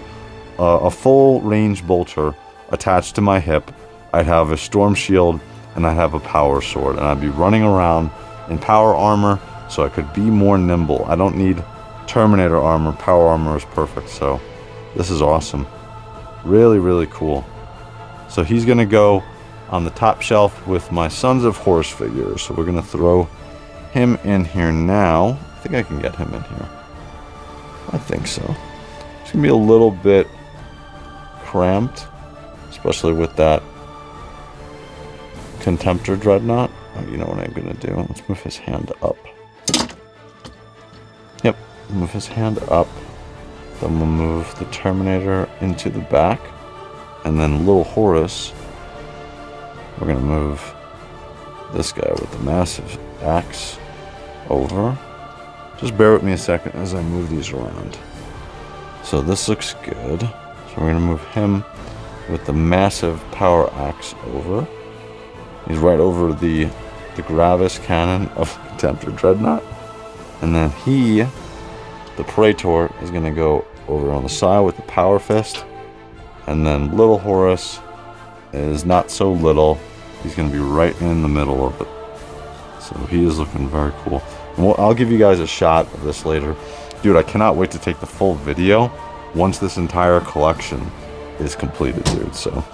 a full-range bolter attached to my hip. I'd have a storm shield, and I'd have a power sword. And I'd be running around in power armor, so I could be more nimble. I don't need Terminator armor. Power armor is perfect, so this is awesome. Really, really cool. So he's going to go on the top shelf with my Sons of Horus figures. So we're going to throw him in here now. I think I can get him in here. I think so. It's going to be a little bit cramped, especially with that Contemptor Dreadnought. Oh, you know what I'm going to do? Let's move his hand up. Yep, move his hand up. Then we'll move the Terminator into the back. And then Little Horus, we're going to move this guy with the massive axe over. Just bear with me a second as I move these around. So this looks good. So we're going to move him with the massive power axe over. He's right over the Gravis cannon of Contemptor Dreadnought. And then he, the Praetor, is going to go over on the side with the Power Fist. And then Little Horus is not so little. He's going to be right in the middle of it. So he is looking very cool. And I'll give you guys a shot of this later. Dude, I cannot wait to take the full video once this entire collection is completed, dude. So,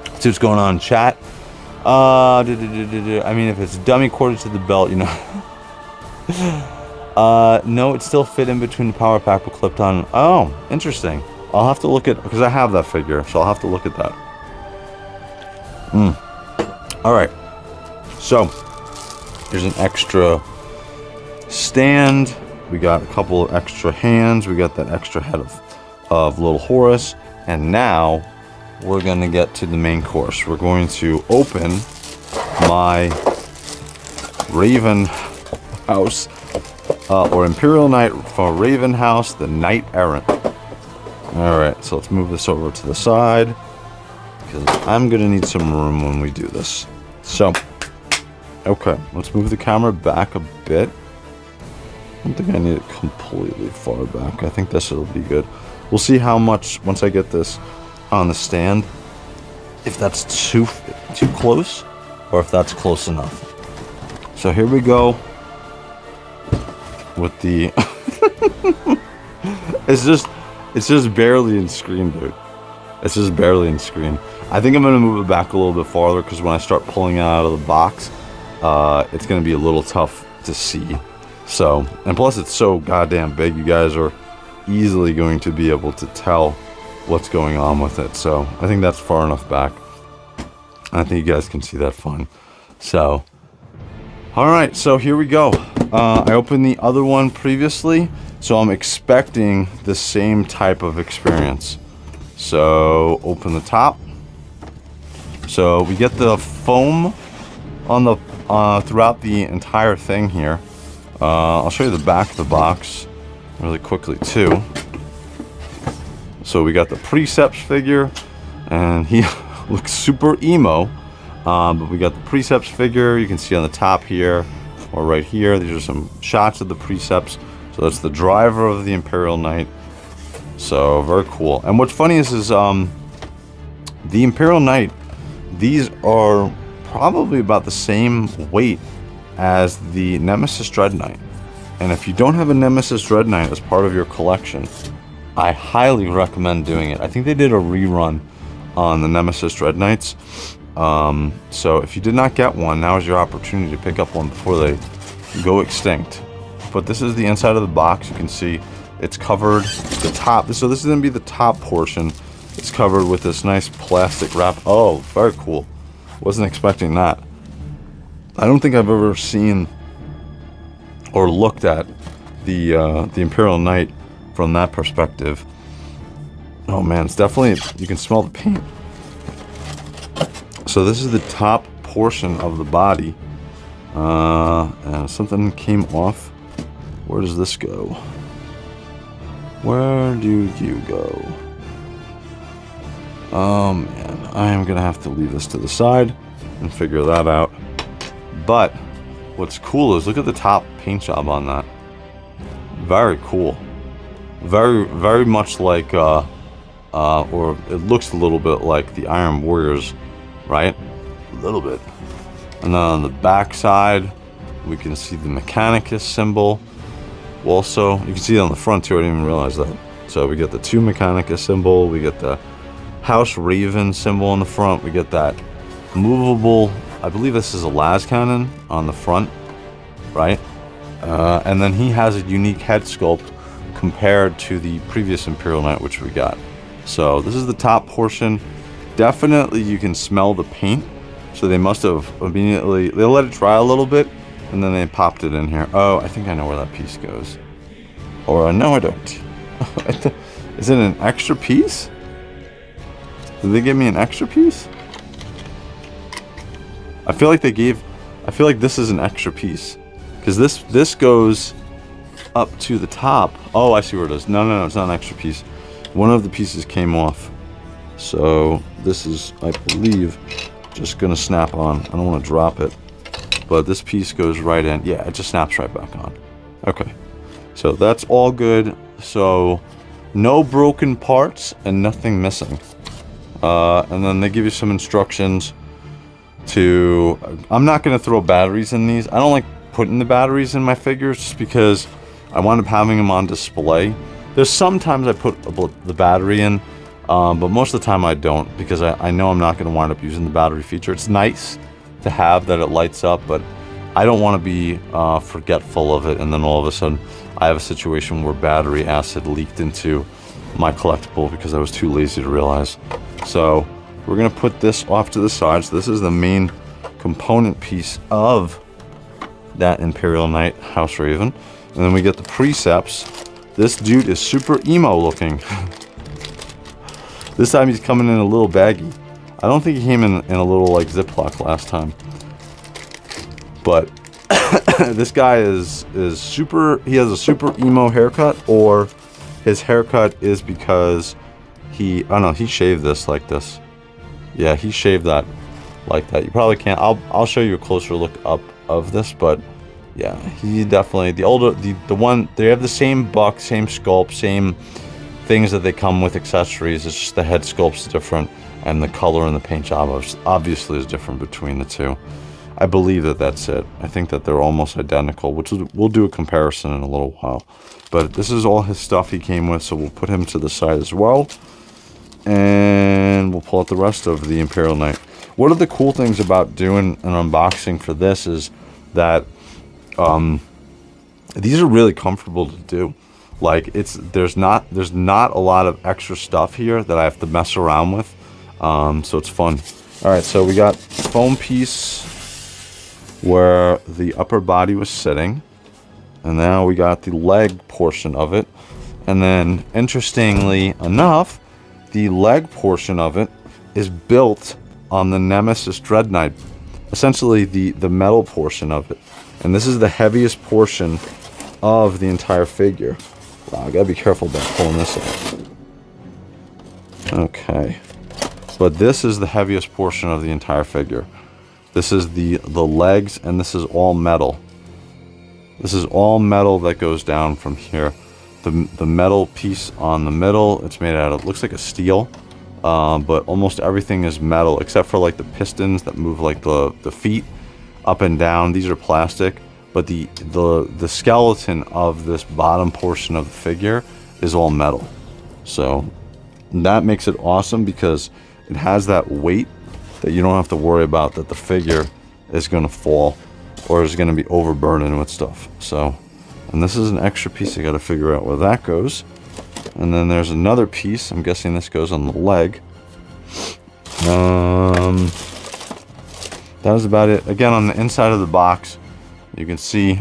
let's see what's going on in chat. I mean, if it's dummy quartered to the belt, you know. No, it still fit in between the power pack with clipped on. Oh, interesting. I'll have to look at, because I have that figure, so I'll have to look at that. Alright. So, here's an extra stand. We got a couple of extra hands. We got that extra head of Little Horus. And now, we're going to get to the main course. We're going to open my Raven House, or Imperial Knight for Raven House, the Knight Errant. Alright, so let's move this over to the side, because I'm going to need some room when we do this. So, okay, let's move the camera back a bit. I don't think I need it completely far back. I think this will be good. We'll see how much, once I get this on the stand, if that's too close, or if that's close enough. So here we go with the... It's just barely in screen, dude. It's just barely in screen. I think I'm going to move it back a little bit farther, because when I start pulling it out of the box, it's going to be a little tough to see. So, and plus it's so goddamn big, you guys are easily going to be able to tell what's going on with it. So I think that's far enough back. I think you guys can see that fine. So, alright, so here we go. I opened the other one previously, so I'm expecting the same type of experience. So, open the top. So, we get the foam on the throughout the entire thing here. I'll show you the back of the box really quickly too. So, we got the Precepts figure, and he looks super emo. But we got the Precepts figure, you can see on the top here, or right here, these are some shots of the Precepts. So that's the driver of the Imperial Knight. So, very cool. And what's funny is the Imperial Knight, these are probably about the same weight as the Nemesis Dread Knight. And if you don't have a Nemesis Dread Knight as part of your collection, I highly recommend doing it. I think they did a rerun on the Nemesis Dread Knights. So if you did not get one, now is your opportunity to pick up one before they go extinct. But this is the inside of the box. You can see it's covered the top. So this is going to be the top portion. It's covered with this nice plastic wrap. Oh, very cool. Wasn't expecting that. I don't think I've ever seen or looked at the Imperial Knight from that perspective. Oh man, it's definitely, you can smell the paint. So this is the top portion of the body. And something came off. Where does this go? Where do you go? Oh man, I am gonna have to leave this to the side and figure that out. But what's cool is look at the top paint job on that. Very cool. Very much like or it looks a little bit like the Iron Warriors, right? A little bit. And then on the back side, we can see the Mechanicus symbol. Also, you can see it on the front too, I didn't even realize that. So we get the 2 Mechanicus symbol, we get the House Raven symbol on the front, we get that movable, I believe this is a las cannon on the front, right? And then he has a unique head sculpt compared to the previous Imperial Knight, which we got. So this is the top portion. Definitely you can smell the paint. So they must have immediately, they let it dry a little bit, and then they popped it in here. Oh, I think I know where that piece goes. Or no, I don't. Is it an extra piece? Did they give me an extra piece? I feel like this is an extra piece. Because this goes up to the top. Oh, I see where it is. No, it's not an extra piece. One of the pieces came off. So this is, I believe, just gonna snap on. I don't want to drop it. But this piece goes right in. Yeah, it just snaps right back on. Okay. So that's all good. So no broken parts and nothing missing. And then they give you some instructions to... I'm not going to throw batteries in these. I don't like putting the batteries in my figures just because I wind up having them on display. There's sometimes I put the battery in, but most of the time I don't because I know I'm not going to wind up using the battery feature. It's nice to have that it lights up, but I don't want to be forgetful of it and then all of a sudden I have a situation where battery acid leaked into my collectible because I was too lazy to realize. So we're going to put this off to the side. So this is the main component piece of that Imperial Knight House Raven. And then we get the Precepts. This dude is super emo looking. This time he's coming in a little baggy. I don't think he came in a little like Ziploc last time. But this guy is super, he has a super emo haircut, or his haircut is because he, I don't know, he shaved this like this. Yeah, he shaved that like that. You probably can't, I'll show you a closer look up of this, but yeah, he definitely, the one, they have the same buck, same sculpt, same things that they come with accessories. It's just the head sculpt's different, and the color and the paint job obviously is different between the two. I believe that that's it. I think that they're almost identical, which we'll do a comparison in a little while. But this is all his stuff he came with, so we'll put him to the side as well. And then we'll pull out the rest of the Imperial Knight. One of the cool things about doing an unboxing for this is that these are really comfortable to do. Like, there's not a lot of extra stuff here that I have to mess around with, so it's fun. All right, so we got foam piece where the upper body was sitting, and now we got the leg portion of it. And then, interestingly enough, the leg portion of it is built on the Nemesis Dread Knight, essentially the metal portion of it. And this is the heaviest portion of the entire figure. Wow, I gotta be careful about pulling this out. Okay. But this is the heaviest portion of the entire figure. This is the legs, and this is all metal. This is all metal that goes down from here. The metal piece on the middle, it's made out of, looks like a steel, but almost everything is metal except for like the pistons that move like the feet up and down. These are plastic, but the skeleton of this bottom portion of the figure is all metal. So that makes it awesome because it has that weight that you don't have to worry about that the figure is going to fall or is going to be overburdened with stuff. So, and this is an extra piece. I got to figure out where that goes. And then there's another piece. I'm guessing this goes on the leg. That was about it. Again, on the inside of the box, you can see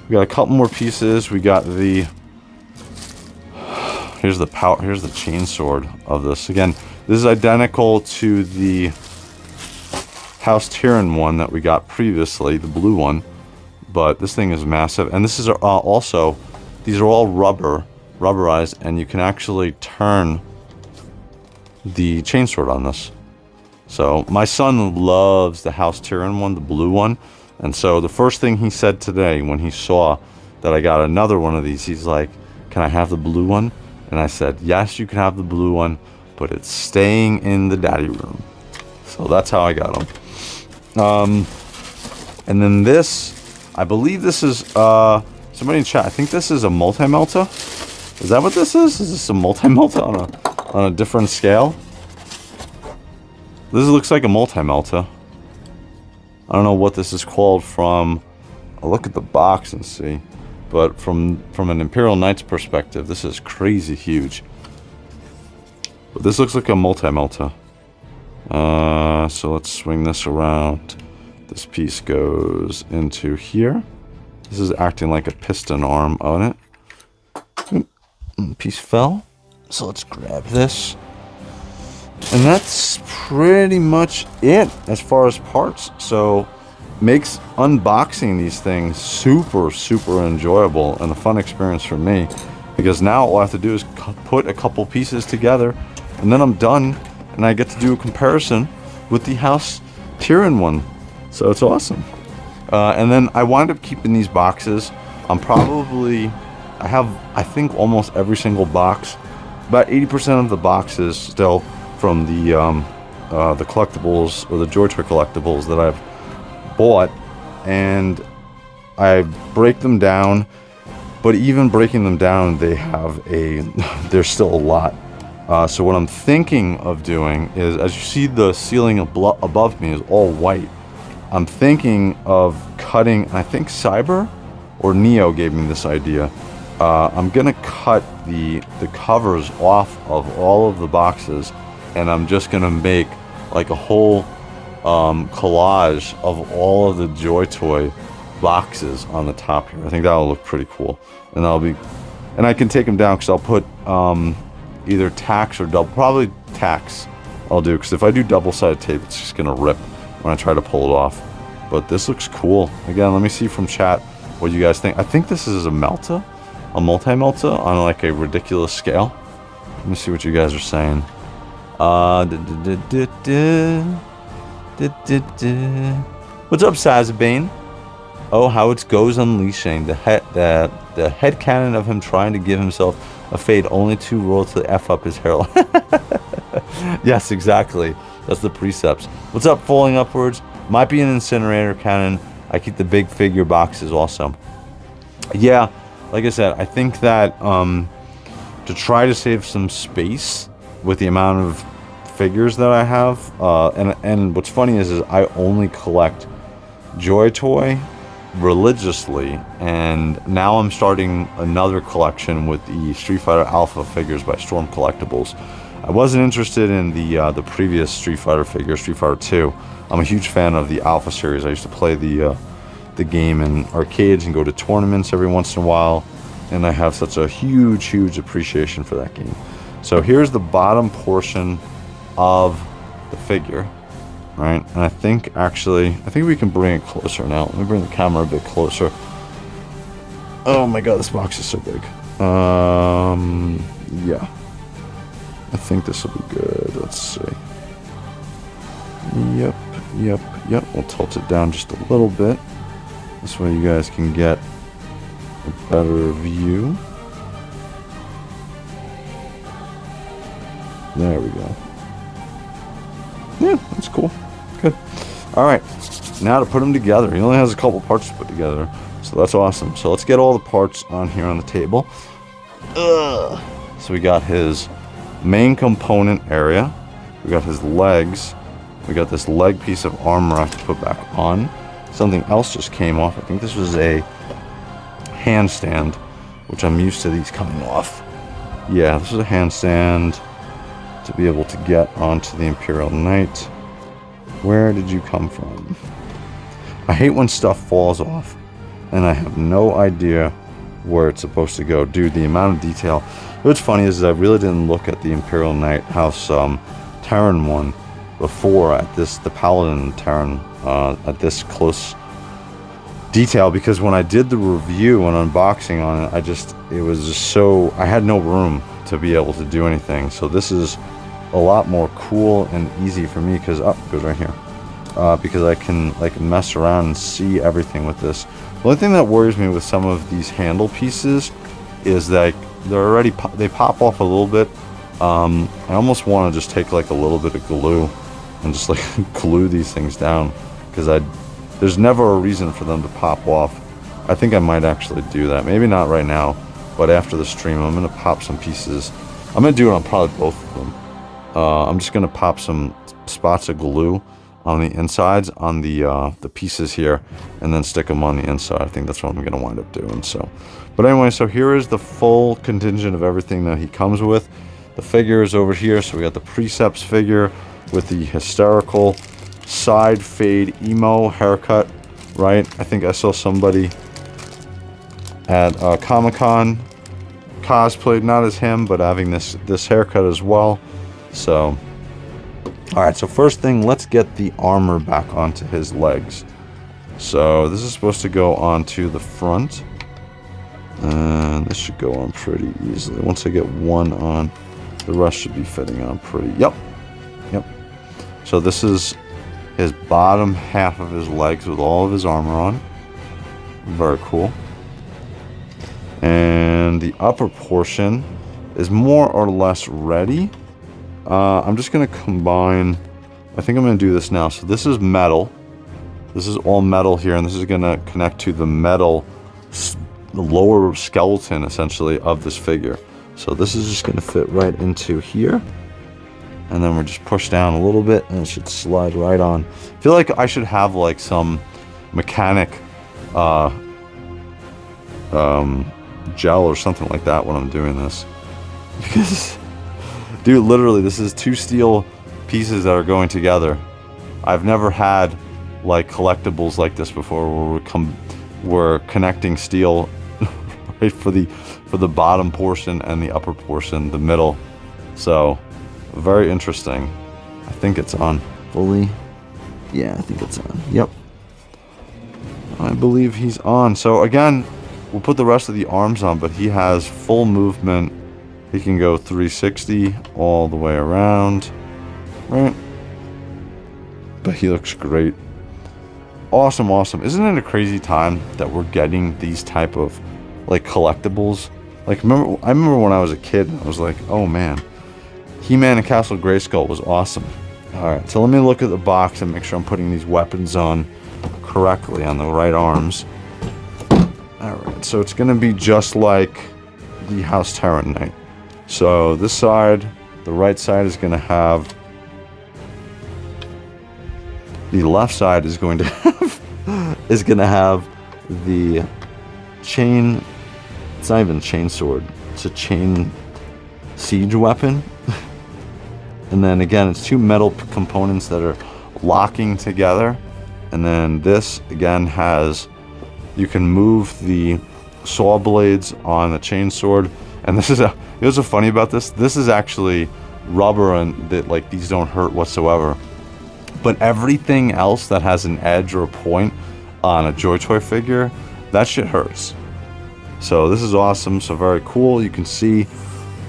we got a couple more pieces. We got the here's the chain sword of this. Again, this is identical to the House Tyrann one that we got previously, the blue one. But this thing is massive, and this is also, these are all rubberized, and you can actually turn the chainsword on this. So my son loves the House Tyrann one, the blue one, and so the first thing he said today when he saw that I got another one of these, he's like, "Can I have the blue one?" And I said, "Yes, you can have the blue one, but it's staying in the daddy room." So that's how I got them. And then this, I believe this is, somebody in chat, I think this is a multi-melta. Is that what this is? Is this a multi-melta on a different scale? This looks like a multi-melta. I don't know what this is called from, I'll look at the box and see. But from an Imperial Knight's perspective, this is crazy huge. But this looks like a multi-melta. So let's swing this around. This piece goes into here. This is acting like a piston arm on it. Piece fell. So let's grab this. And that's pretty much it as far as parts. So makes unboxing these things super, super enjoyable and a fun experience for me. Because now all I have to do is put a couple pieces together and then I'm done. And I get to do a comparison with the House Tyrann one. So it's awesome. And then I wind up keeping these boxes. I have, I think, almost every single box. About 80% of the boxes still from the collectibles or the JOYTOY collectibles that I've bought. And I break them down. But even breaking them down, there's still a lot. So what I'm thinking of doing is, as you see the ceiling above me is all white. I'm thinking of cutting, I think Cyber or Neo gave me this idea. I'm going to cut the covers off of all of the boxes, and I'm just going to make like a whole collage of all of the JOYTOY boxes on the top here. I think that'll look pretty cool. And I can take them down because I'll put either tacks or probably tacks I'll do, because if I do double-sided tape, it's just going to rip when I try to pull it off. But this looks cool. Again, let me see from chat what you guys think. I think this is a multi-melta on like a ridiculous scale. Let me see what you guys are saying. What's up, Sazabane? Oh, how it goes unleashing. The head cannon of him trying to give himself a fade only to roll to F up his hairline. Yes, exactly. That's the precepts. What's up, falling upwards? Might be an incinerator cannon. I keep the big figure boxes also. Yeah, like I said, I think that to try to save some space with the amount of figures that I have. And what's funny is I only collect JOYTOY religiously, and now I'm starting another collection with the Street Fighter Alpha figures by Storm Collectibles. I wasn't interested in the previous Street Fighter figure, Street Fighter 2. I'm a huge fan of the Alpha series. I used to play the game in arcades and go to tournaments every once in a while, and I have such a huge appreciation for that game. So here's the bottom portion of the figure, right? And I think we can bring it closer now. Let me bring the camera a bit closer. Oh my god, this box is so big. Yeah. I think this will be good. Let's see. Yep. We'll tilt it down just a little bit. This way you guys can get a better view. There we go. Yeah, that's cool. Good. Alright, now to put them together. He only has a couple parts to put together, so that's awesome. So let's get all the parts on here on the table. So we got his main component area. We got his legs. We got this leg piece of armor I have to put back on. Something else just came off. I think this was a handstand, which I'm used to these coming off. Yeah, this is a handstand to be able to get onto the Imperial Knight. Where did you come from? I hate when stuff falls off and I have no idea where it's supposed to go. Dude, the amount of detail. What's funny is I really didn't look at the Imperial Knight House Terran one before at the Paladin Terran at this close detail, because when I did the review and unboxing on it, it was just so, I had no room to be able to do anything. So this is a lot more cool and easy for me because, it goes right here. Because I can like mess around and see everything with this. The only thing that worries me with some of these handle pieces is that they pop off a little bit. I almost want to just take like a little bit of glue and just like glue these things down, because there's never a reason for them to pop off. I think I might actually do that. Maybe not right now, but after the stream I'm going to pop some pieces. I'm going to do it on probably both of them. I'm just going to pop some spots of glue on the insides on the pieces here, and then stick them on the inside. I think that's what I'm going to wind up doing. So, but anyway, so here is the full contingent of everything that he comes with. The figure is over here. So we got the Precepts figure with the hysterical side fade emo haircut, right? I think I saw somebody at Comic-Con cosplayed, not as him, but having this haircut as well. So, alright, so first thing, let's get the armor back onto his legs. So this is supposed to go onto the front, and this should go on pretty easily. Once I get one on, the rest should be fitting on pretty, yep. So this is his bottom half of his legs with all of his armor on. Very cool. And the upper portion is more or less ready. I'm just going to combine, I think I'm going to do this now. So this is metal. This is all metal here, and this is going to connect to the metal, the lower skeleton, essentially, of this figure. So this is just going to fit right into here. And then we're just push down a little bit, and it should slide right on. I feel like I should have, like, some mechanic gel or something like that when I'm doing this. Because... dude, literally, this is two steel pieces that are going together. I've never had, like, collectibles like this before, where we're connecting steel right for the bottom portion and the upper portion, the middle. So, very interesting. I think it's on fully. Yeah, I think it's on. Yep. I believe he's on. So, again, we'll put the rest of the arms on, but he has full movement. He can go 360 all the way around, right? But he looks great. Awesome, awesome. Isn't it a crazy time that we're getting these type of, like, collectibles? Like, I remember when I was a kid, I was like, oh man, He-Man and Castle Grayskull was awesome. Alright, so let me look at the box and make sure I'm putting these weapons on correctly on the right arms. Alright, so it's going to be just like the House Terran Knight. So this side, the right side, is going to have the left side is going to have the chain. It's not even a chain sword. It's a chain siege weapon. And then again, it's two metal components that are locking together. And then this again has, you can move the saw blades on the chain sword. And this is you know what's so funny about this? This is actually rubber, and that, like, these don't hurt whatsoever. But everything else that has an edge or a point on a JOYTOY figure, that shit hurts. So this is awesome. So very cool. You can see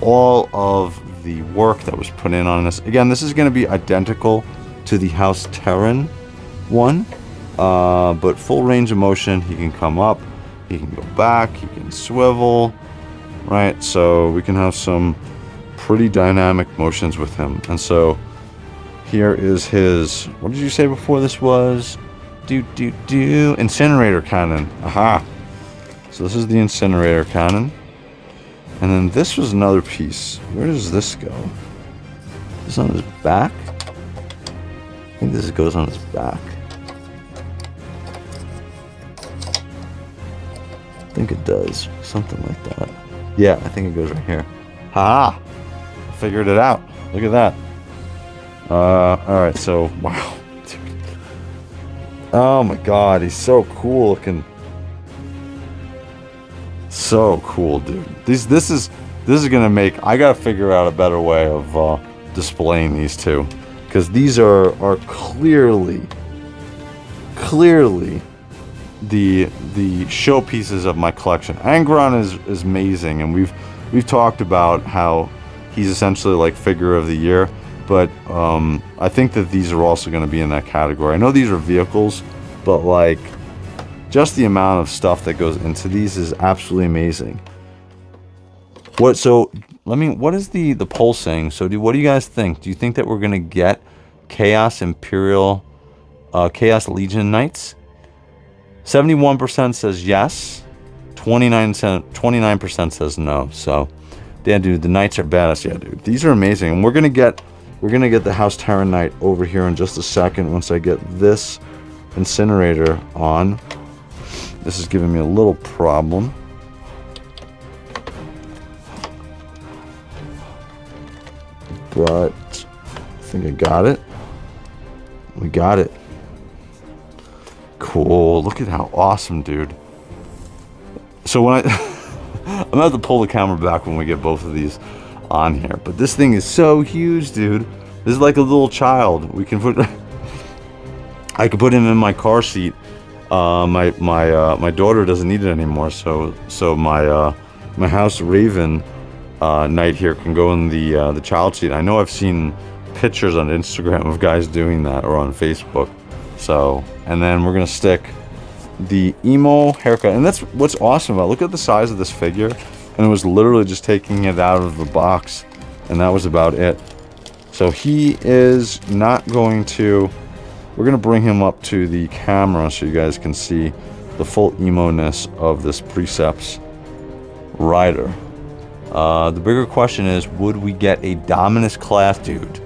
all of the work that was put in on this. Again, this is going to be identical to the House Terran one, but full range of motion. He can come up, he can go back, he can swivel, right? So we can have some pretty dynamic motions with him. And so here is his, what did you say before this was? Incinerator cannon. Aha. So this is the incinerator cannon. And then this was another piece. Where does this go? Is this on his back? I think this goes on his back. I think it does. Something like that. Yeah, I think it goes right here. Ha! I figured it out. Look at that. Alright, so, wow. Oh my god, he's so cool looking. So cool, dude. This is gonna make, I gotta figure out a better way of displaying these two, because these are clearly the showpieces of my collection. Angron is amazing, and we've talked about how he's essentially like figure of the year, but I think that these are also going to be in that category. I know these are vehicles, but like, just the amount of stuff that goes into these is absolutely amazing. What is the poll saying? So what do you guys think? Do you think that we're going to get Chaos Imperial, Chaos Legion Knights? 71% says yes. 29% says no. So, yeah, dude, the Knights are badass. Yeah, dude, these are amazing. And we're gonna get the House Terran Knight over here in just a second once I get this incinerator on. This is giving me a little problem. But I think I got it. We got it. Cool. Look at how awesome, dude. So when I'm gonna have to pull the camera back when we get both of these on here. But this thing is so huge, dude. This is like a little child. We can put I could put him in my car seat. My daughter doesn't need it anymore, so my House Raven Knight here can go in the child seat. I know I've seen pictures on Instagram of guys doing that, or on Facebook. So, and then we're gonna stick the emo haircut, and that's what's awesome about it. Look at the size of this figure, and it was literally just taking it out of the box, and that was about it. So he is not going to, we're gonna bring him up to the camera so you guys can see the full emo-ness of this Precepts rider. The bigger question is, would we get a Dominus class, dude?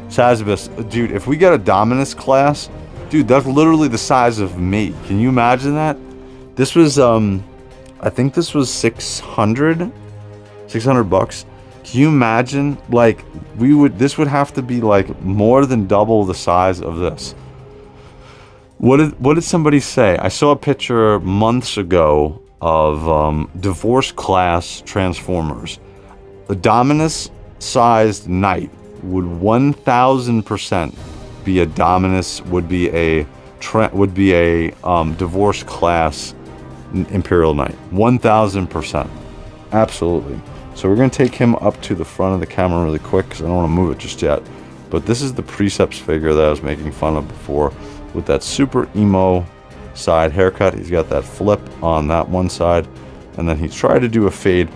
Sazabus, dude, if we get a Dominus class, dude, that's literally the size of me. Can you imagine that? This was, I think this was 600 bucks. Can you imagine? Like, this would have to be like more than double the size of this. What did somebody say? I saw a picture months ago of Divorce class Transformers. The Dominus sized Knight would 1000% be a Dominus, would be a Divorce class Imperial Knight. 1000%. Absolutely. So we're going to take him up to the front of the camera really quick because I don't want to move it just yet. But this is the Precepts figure that I was making fun of before, with that super emo side haircut. He's got that flip on that one side, and then he tried to do a fade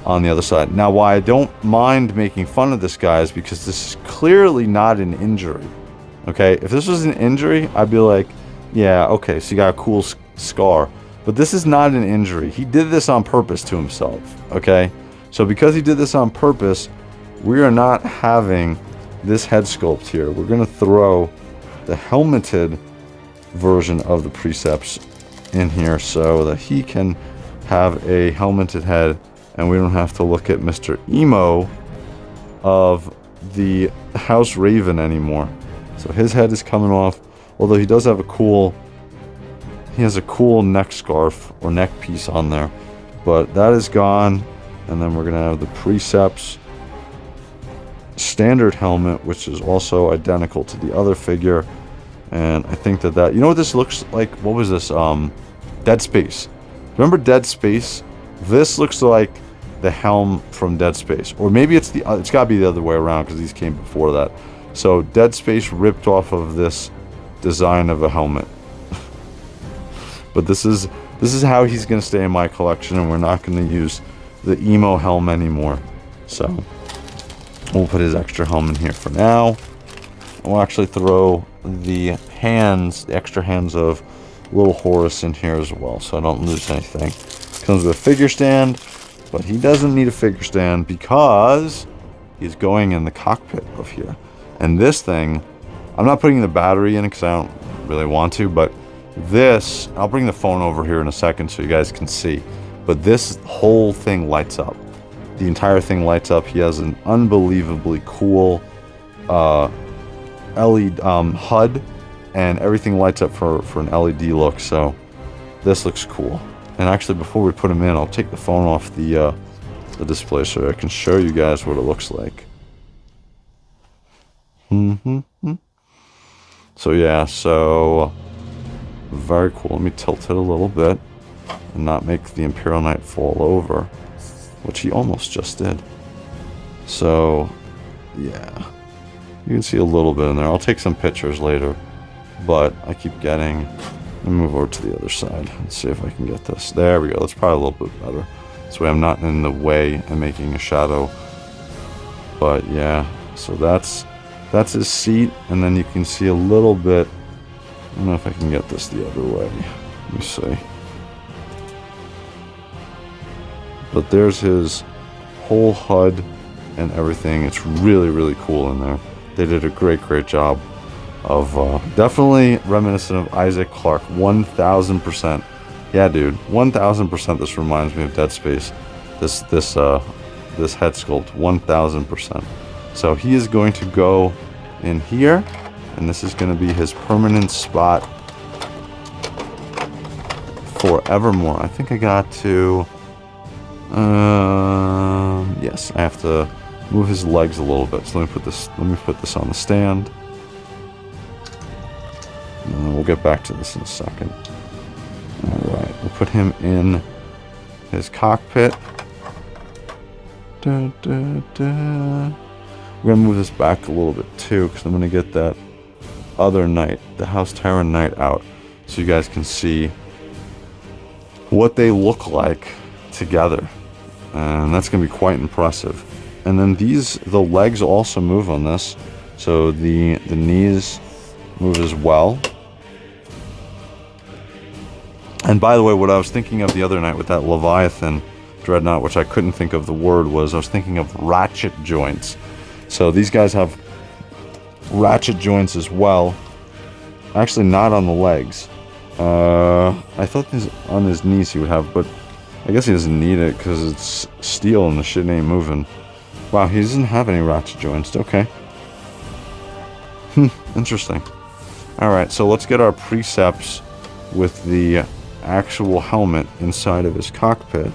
on the other side. Now, why I don't mind making fun of this guy is because this is clearly not an injury. Okay, if this was an injury, I'd be like, yeah, okay, so you got a cool scar. But this is not an injury. He did this on purpose to himself, okay? So because he did this on purpose, we are not having this head sculpt here. We're going to throw the helmeted version of the precepts in here so that he can have a helmeted head and we don't have to look at Mr. Emo of the House Raven anymore. So his head is coming off, although he does have a cool, he has a cool neck scarf or neck piece on there, but that is gone. And then we're gonna have the precepts standard helmet, which is also identical to the other figure. And I think that you know what this looks like? What was this? Dead Space. Remember Dead Space? This looks like the helm from Dead Space, or maybe it's got to be the other way around because these came before that. So Dead Space ripped off of this design of a helmet. But this is how he's gonna stay in my collection, and we're not gonna use the emo helm anymore. So we'll put his extra helm in here for now. We'll actually throw the extra hands of Little Horus in here as well, so I don't lose anything. Comes with a figure stand, but he doesn't need a figure stand because he's going in the cockpit of here. And this thing, I'm not putting the battery in it because I don't really want to, but this, I'll bring the phone over here in a second so you guys can see. But this whole thing lights up. The entire thing lights up. He has an unbelievably cool LED HUD, and everything lights up for an LED look. So this looks cool. And actually, before we put him in, I'll take the phone off the display so I can show you guys what it looks like. So yeah, so very cool. Let me tilt it a little bit and not make the Imperial Knight fall over, which he almost just did. So yeah, you can see a little bit in there. I'll take some pictures later, but I keep getting, let me move over to the other side and see if I can get this. There we go. That's probably a little bit better. This way I'm not in the way and making a shadow. But yeah, so that's his seat, and then you can see a little bit. I don't know if I can get this the other way. Let me see. But there's his whole HUD and everything. It's really, really cool in there. They did a great job of definitely reminiscent of Isaac Clarke, 1000%. Yeah, dude, 1000%. This reminds me of Dead Space. This head sculpt, 1000%. So he is going to go in here, and this is going to be his permanent spot forevermore. I think I got to. Yes, I have to move his legs a little bit. So let me put this on the stand. And we'll get back to this in a second. Alright, we'll put him in his cockpit. We're going to move this back a little bit too, because I'm going to get that other knight, the House Tyrant knight, out so you guys can see what they look like together. And that's going to be quite impressive. And then the legs also move on this. So the knees move as well. And by the way, what I was thinking of the other night with that Leviathan Dreadnought, which I couldn't think of the word, was I was thinking of ratchet joints. So these guys have ratchet joints as well. Actually, not on the legs. I thought on his knees he would have, but I guess he doesn't need it because it's steel and the shit ain't moving. Wow, he doesn't have any ratchet joints. Okay. Interesting. Alright, so let's get our precepts with the actual helmet inside of his cockpit.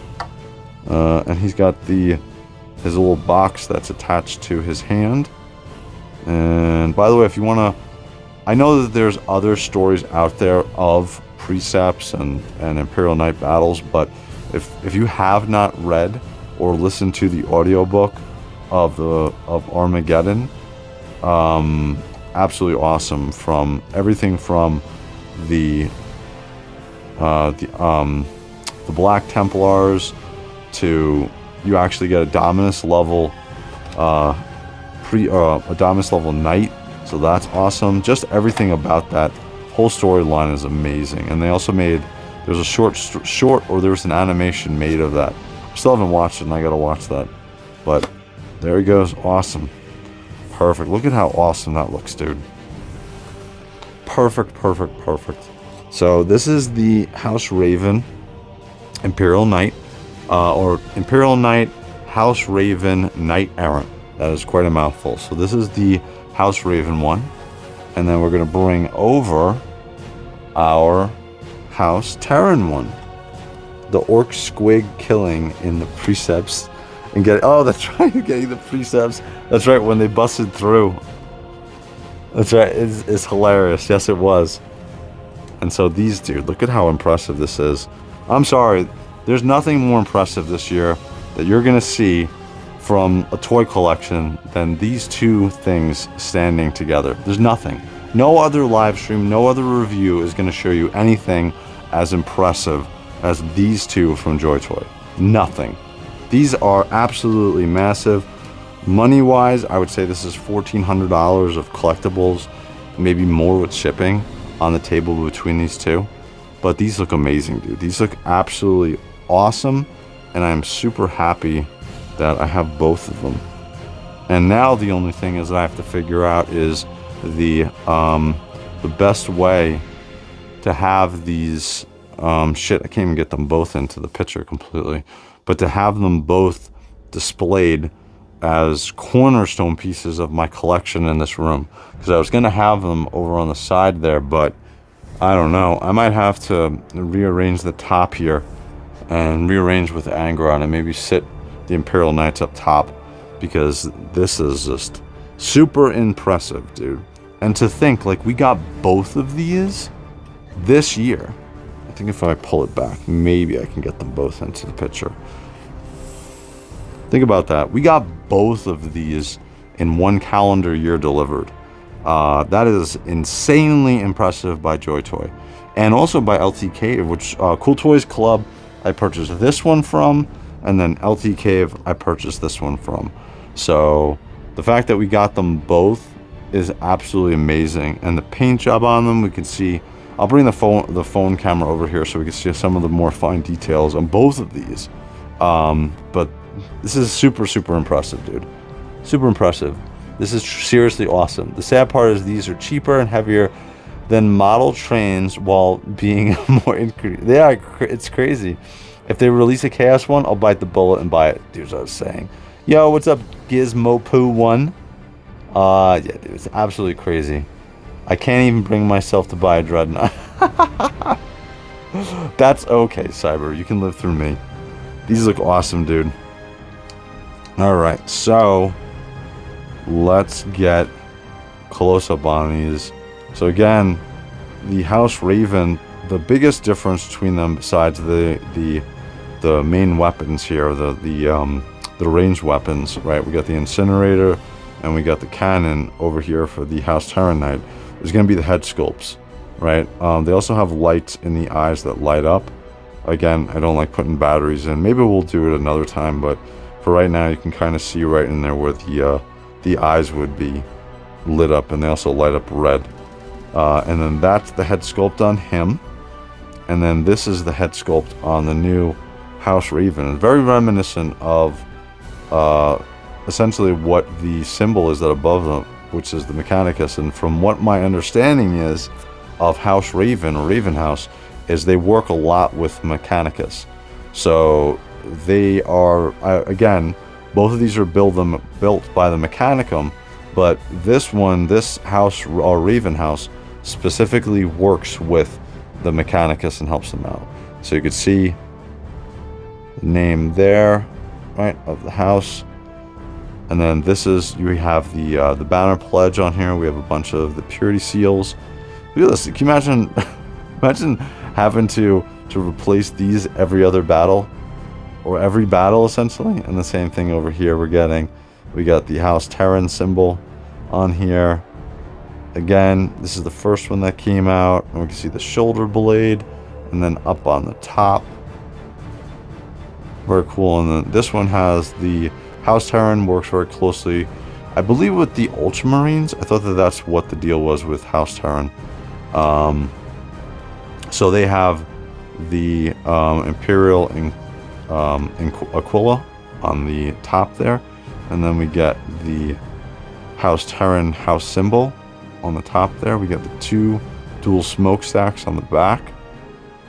And he's got his little box that's attached to his hand. And by the way, if you want to, I know that there's other stories out there of precepts and Imperial Knight battles, but if you have not read or listened to the audiobook of Armageddon, absolutely awesome. From everything from the Black Templars to you actually get a Dominus level a Dominus level knight, so that's awesome. Just everything about that whole storyline is amazing. And they also made, there's a short or there was an animation made of that. Still haven't watched it, and I gotta watch that. But there he goes, awesome, perfect. Look at how awesome that looks, dude. perfect, perfect, perfect. So this is the House Raven Imperial Knight, or Imperial Knight House Raven Knight Errant. That is quite a mouthful. So this is the House Raven one, and then we're going to bring over our House Terran one, the Orc Squig killing in the precepts, and get, oh, that's right, getting the precepts. That's right, when they busted through. That's right, it's hilarious. Yes, it was. And so these, dude, look at how impressive this is. I'm sorry, there's nothing more impressive this year that you're gonna see from a toy collection than these two things standing together. There's nothing. No other live stream, no other review is gonna show you anything as impressive as these two from JOYTOY. Nothing. These are absolutely massive. Money-wise, I would say this is $1,400 of collectibles, maybe more with shipping on the table between these two. But these look amazing, dude. These look absolutely awesome, and I'm super happy that I have both of them. And now the only thing is that I have to figure out is the best way to have these, shit, I can't even get them both into the picture completely, but to have them both displayed as cornerstone pieces of my collection in this room. Because I was going to have them over on the side there, but I don't know. I might have to rearrange the top here and rearrange with anger on it. Maybe sit the Imperial Knights up top, because this is just super impressive, dude. And to think, like, we got both of these this year. I think if I pull it back, maybe I can get them both into the picture. Think about that. We got both of these in one calendar year delivered. That is insanely impressive by JOYTOY. And also by LTK, which Cool Toys Club, I purchased this one from, and then LT Cave, I purchased this one from. So the fact that we got them both is absolutely amazing. And the paint job on them, we can see. I'll bring the phone camera over here so we can see some of the more fine details on both of these. But this is super, super impressive, dude. Super impressive. This is seriously awesome. The sad part is these are cheaper and heavier than model trains while being more increased. They are, it's crazy. If they release a Chaos one, I'll bite the bullet and buy it. Dude, as I was saying. Yo, what's up, Gizmo Poo 1? Yeah, dude, it's absolutely crazy. I can't even bring myself to buy a Dreadnought. That's okay, Cyber. You can live through me. These look awesome, dude. Alright, so let's get close-up on these. So again, the House Raven, the biggest difference between them, besides the main weapons here, the ranged weapons, right? We got the incinerator and we got the cannon over here for the House Terran Knight. Is going to be the head sculpts, right? They also have lights in the eyes that light up. Again, I don't like putting batteries in. Maybe we'll do it another time, but for right now, you can kind of see right in there where the eyes would be lit up, and they also light up red. And then that's the head sculpt on him. And then this is the head sculpt on the new House Raven. It's very reminiscent of essentially what the symbol is that above them, which is the Mechanicus. And from what my understanding is of House Raven, or Raven House, is they work a lot with Mechanicus. So they are, again, both of these are built by the Mechanicum, but this one, this house, or Raven House, specifically works with the Mechanicus and helps them out. So you can see the name there, right, of the house. And then this is, we have the banner pledge on here. We have a bunch of the purity seals. Look at this. Can you imagine, imagine having to replace these every other battle, or every battle essentially? And the same thing over here. We got the House Terran symbol on here. Again, this is the first one that came out, and we can see the shoulder blade, and then up on the top. Very cool. And then this one has the House Terran, works very closely, I believe, with the Ultramarines. I thought that that's what the deal was with House Terran. So they have the Imperial in Aquila on the top there, and then we get the House Terran house symbol on the top there. We get the two dual smokestacks on the back.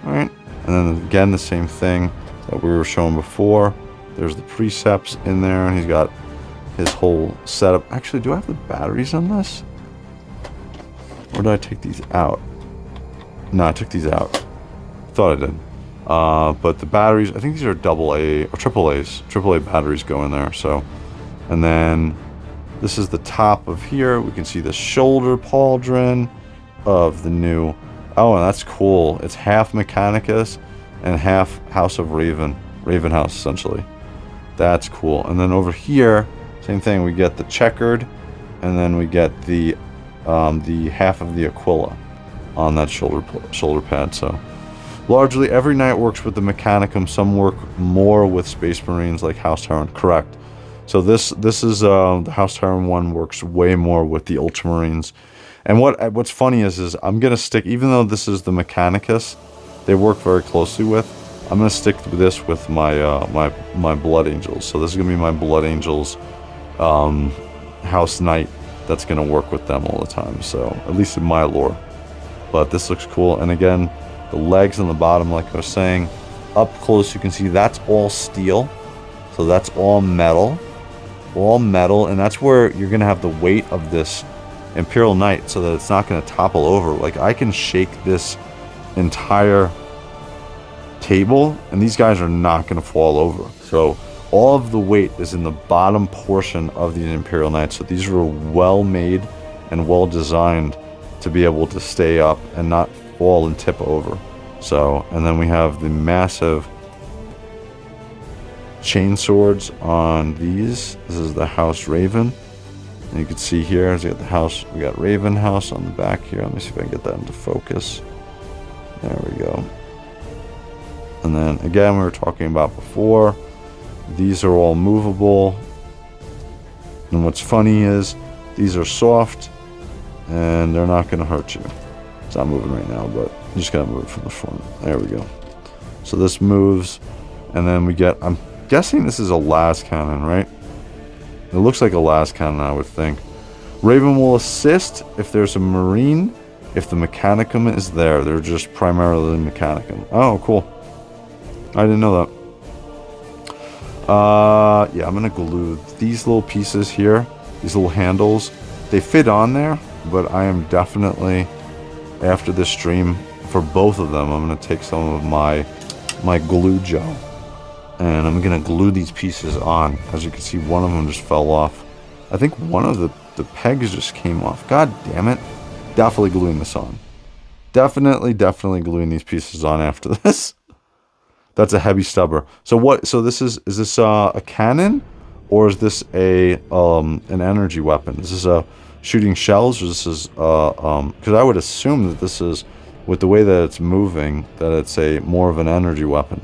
Alright, and then again the same thing that we were showing before. There's the precepts in there, and he's got his whole setup. Actually, do I have the batteries on this? Or did I take these out? No, I took these out. Thought I did. But the batteries, I think these are AA or AAAs. AAA batteries go in there, so. And then this is the top of here. We can see the shoulder pauldron of the new. Oh, and that's cool. It's half Mechanicus and half House of Raven. Raven House, essentially. That's cool. And then over here, same thing. We get the checkered, and then we get the half of the Aquila on that shoulder pad. So largely every knight works with the Mechanicum. Some work more with Space Marines like House Terran. Correct. So this is the House Terran one works way more with the Ultramarines. And what's funny is I'm gonna stick, even though this is the Mechanicus, they work very closely with. I'm gonna stick with this with my my Blood Angels. So this is gonna be my Blood Angels House Knight that's gonna work with them all the time. So at least in my lore. But this looks cool. And again, the legs on the bottom, like I was saying, up close you can see that's all steel. So that's all metal, and that's where you're gonna have the weight of this Imperial Knight, so that it's not gonna topple over. Like I can shake this entire table, and these guys are not gonna fall over. So all of the weight is in the bottom portion of these Imperial Knights. So these are well made and well designed to be able to stay up and not fall and tip over. So, and then we have the massive chain swords on these. This is the House Raven, and you can see here we got the house. We got Raven House on the back here. Let me see if I can get that into focus. There we go. And then again, we were talking about before, these are all movable. And what's funny is these are soft and they're not going to hurt you. It's not moving right now, but you just got to move it from the front. There we go. So this moves, and then we get, I'm guessing this is a las cannon, right? It looks like a las cannon, I would think. Raven will assist if there's a Marine. If the Mechanicum is there, they're just primarily Mechanicum. Oh, cool. I didn't know that. Yeah, I'm gonna glue these little pieces here, these little handles. They fit on there, but I am definitely, after this stream, for both of them, I'm gonna take some of my glue gel, and I'm gonna glue these pieces on. As you can see, one of them just fell off. I think one of the pegs just came off. God damn it. Definitely gluing this on. Definitely gluing these pieces on after this. That's a heavy stubber. So what? So this is this a cannon, or is this a an energy weapon? Is this a shooting shells, or this is because I would assume that this is, with the way that it's moving, that it's a more of an energy weapon.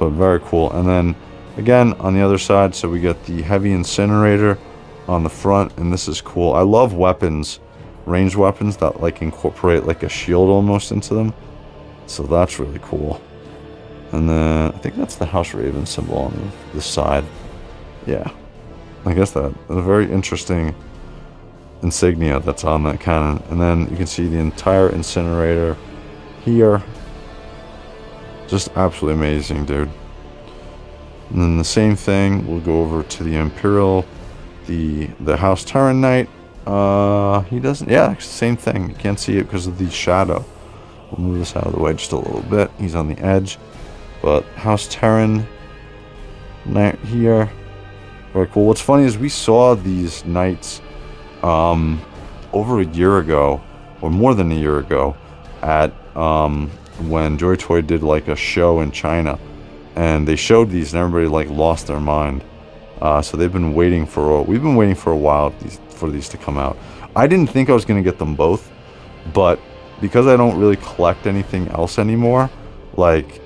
But very cool. And then again on the other side, so we get the heavy incinerator on the front, and this is cool. I love weapons, ranged weapons that like incorporate like a shield almost into them. So that's really cool. And then I think that's the House Raven symbol on the side. Yeah, I guess that's a very interesting insignia that's on that cannon. And then you can see the entire incinerator here. Just absolutely amazing, dude. And then the same thing, we'll go over to the Imperial, the House Terran Knight. He doesn't, yeah, same thing. You can't see it because of the shadow. We'll move this out of the way just a little bit. He's on the edge. But House Terran Knight here. Very cool. What's funny is we saw these knights over a year ago, or more than a year ago, at when JOYTOY did like a show in China, and they showed these, and everybody like lost their mind. So they've been waiting we've been waiting for a while for these to come out. I didn't think I was going to get them both, but because I don't really collect anything else anymore, like,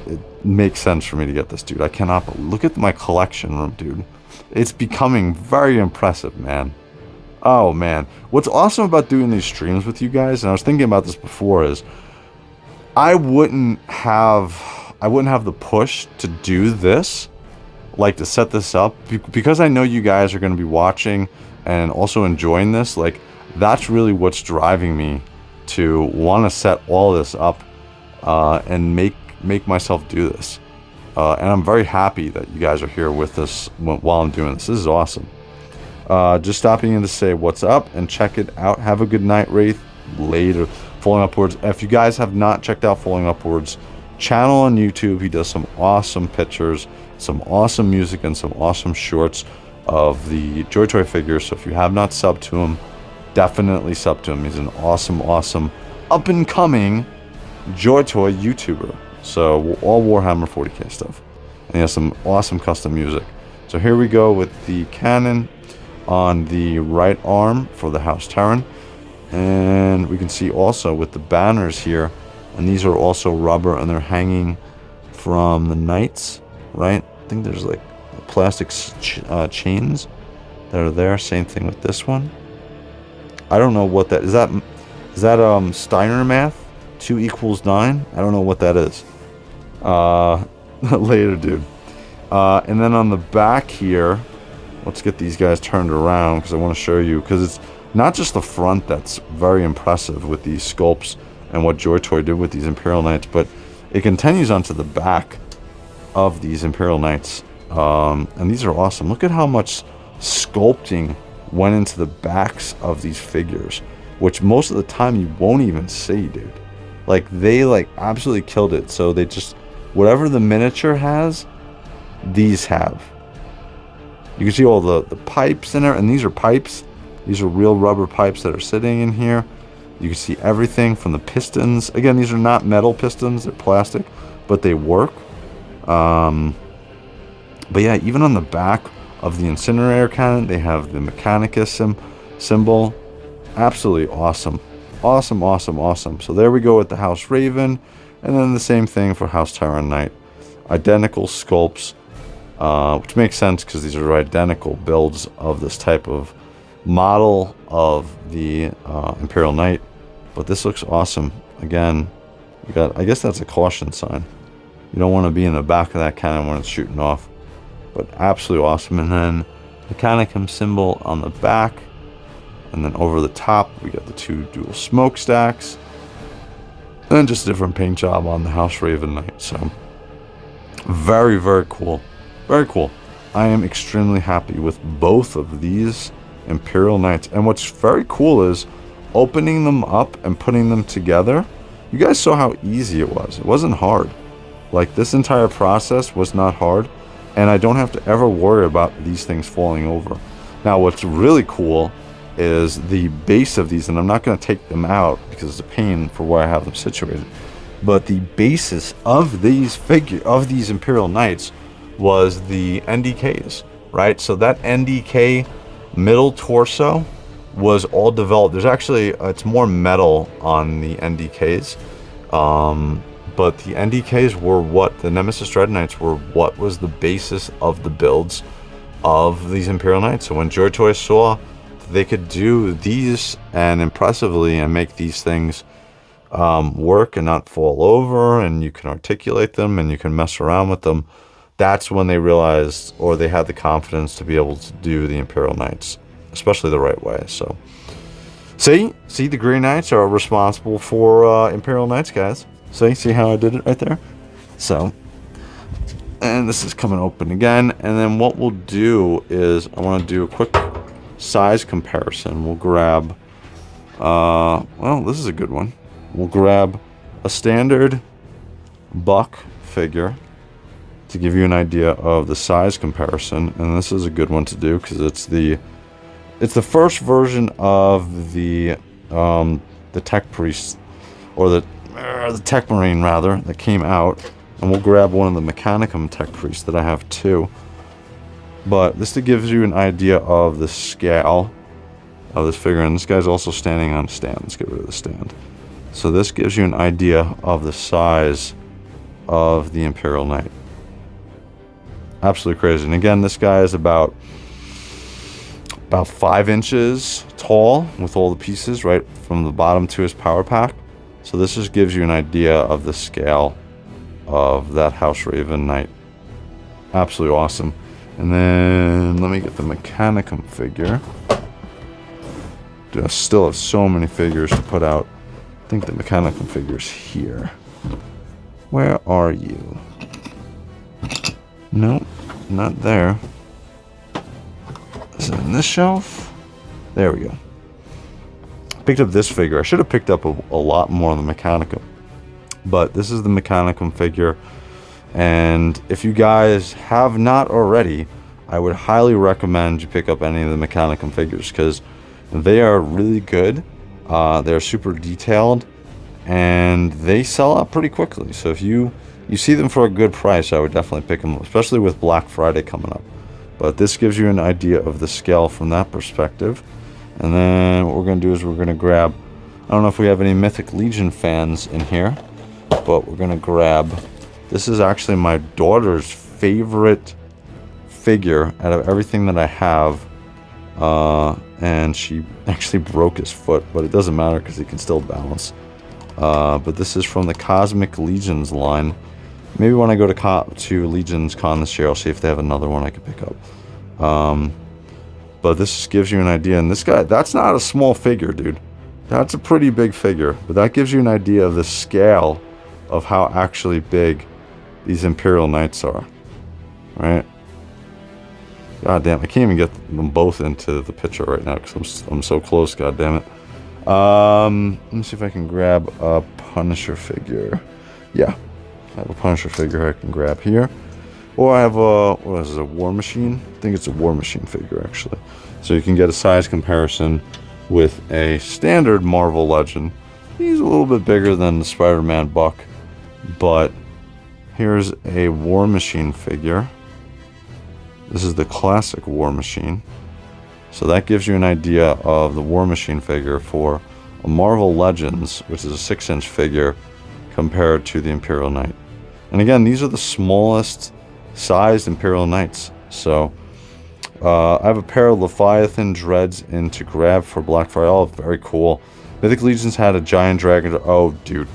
it makes sense for me to get this, dude. I cannot look at my collection room, dude. It's becoming very impressive, man. Oh man, what's awesome about doing these streams with you guys, and I was thinking about this before, is I wouldn't have the push to do this, like to set this up, because I know you guys are going to be watching and also enjoying this, like, that's really what's driving me to want to set all this up and make myself do this. And I'm very happy that you guys are here with us while I'm doing this. This is awesome. Just stopping in to say what's up and check it out. Have a good night, Wraith. Later. Falling Upwards. If you guys have not checked out Falling Upwards channel on YouTube, he does some awesome pictures, some awesome music, and some awesome shorts of the JOYTOY figures. So if you have not subbed to him, definitely sub to him. He's an awesome, awesome up-and-coming JOYTOY YouTuber. So all Warhammer 40K stuff. And he has some awesome custom music. So here we go with the cannon on the right arm for the House Terran. And we can see also with the banners here, and these are also rubber, and they're hanging from the knights, right? I think there's like plastic chains that are there. Same thing with this one. I don't know what that is. Is that Steiner math? 2 = 9? I don't know what that is. Later, dude. And then on the back here, let's get these guys turned around because I want to show you, because it's not just the front that's very impressive with these sculpts and what JOYTOY did with these Imperial Knights, but it continues onto the back of these Imperial Knights. And these are awesome. Look at how much sculpting went into the backs of these figures, which most of the time you won't even see, dude. Like, they like absolutely killed it. So they just, whatever the miniature has, these have. You can see all the pipes in there, and these are pipes. These are real rubber pipes that are sitting in here. You can see everything from the pistons. Again, these are not metal pistons, they're plastic, but they work. But yeah, even on the back of the incinerator cannon, they have the Mechanicus symbol. Absolutely awesome. Awesome, awesome, awesome. So there we go with the House Raven, and then the same thing for House Terran Knight. Identical sculpts, which makes sense because these are identical builds of this type of model of the Imperial Knight. But this looks awesome. Again, you got, I guess that's a caution sign. You don't want to be in the back of that cannon when it's shooting off. But absolutely awesome. And then Mechanicum symbol on the back. And then over the top, we got the 2 dual smokestacks. And then just a different paint job on the House Raven Knight. So, very, very cool. Very cool. I am extremely happy with both of these Imperial Knights. And what's very cool is opening them up and putting them together. You guys saw how easy it was. It wasn't hard. Like, this entire process was not hard. And I don't have to ever worry about these things falling over. Now, what's really cool is the base of these, and I'm not going to take them out because it's a pain for where I have them situated, but the basis of these Imperial Knights was the NDKs, right? So that NDK middle torso was all developed. There's actually, it's more metal on the NDKs, but the NDKs were what, the Nemesis Dread Knights were what was the basis of the builds of these Imperial Knights. So when JOYTOY saw they could do these and impressively and make these things work and not fall over, and you can articulate them and you can mess around with them, that's when they realized, or they had the confidence to be able to do the Imperial Knights, especially the right way. So see the Green Knights are responsible for Imperial Knights, guys. See how I did it right there? So, and this is coming open again, and then what we'll do is I want to do a quick size comparison. We'll grab well, this is a good one. We'll grab a standard buck figure to give you an idea of the size comparison, and this is a good one to do because it's the first version of the Tech Priest, or the Tech Marine rather, that came out. And we'll grab one of the Mechanicum Tech Priests that I have too. But this gives you an idea of the scale of this figure. And this guy's also standing on a stand. Let's get rid of the stand. So this gives you an idea of the size of the Imperial Knight. Absolutely crazy. And again, this guy is about 5 inches tall with all the pieces right from the bottom to his power pack. So this just gives you an idea of the scale of that House Raven Knight. Absolutely awesome. And then let me get the Mechanicum figure. Just still have so many figures to put out. I think the Mechanicum figure's here. Where are you? Nope, not there. Is it in this shelf? There we go. Picked up this figure. I should have picked up a lot more of the Mechanicum. But this is the Mechanicum figure. And if you guys have not already, I would highly recommend you pick up any of the Mechanicum figures, because they are really good. They're super detailed, and they sell out pretty quickly. So if you see them for a good price, I would definitely pick them up, especially with Black Friday coming up. But this gives you an idea of the scale from that perspective. And then what we're going to do is we're going to grab, I don't know if we have any Mythic Legion fans in here, but we're going to grab, this is actually my daughter's favorite figure out of everything that I have. And she actually broke his foot, but it doesn't matter because he can still balance. But this is from the Cosmic Legions line. Maybe when I go to Legions Con this year, I'll see if they have another one I could pick up. But this gives you an idea. And this guy, that's not a small figure, dude. That's a pretty big figure. But that gives you an idea of the scale of how actually big these Imperial Knights are. Right? God damn, I can't even get them both into the picture right now because I'm so close, god damn it. Let me see if I can grab a Punisher figure. Yeah, I have a Punisher figure I can grab here. Or I have a, what is it, a War Machine? I think it's a War Machine figure, actually. So you can get a size comparison with a standard Marvel Legend. He's a little bit bigger than the Spider-Man Buck, but here's a War Machine figure. This is the classic War Machine. So that gives you an idea of the War Machine figure for a Marvel Legends, which is a 6-inch figure, compared to the Imperial Knight. And again, these are the smallest sized Imperial Knights. So I have a pair of Leviathan Dreads in to grab for Black Friday. Oh, very cool. Mythic Legions had a giant dragon. Oh, dude.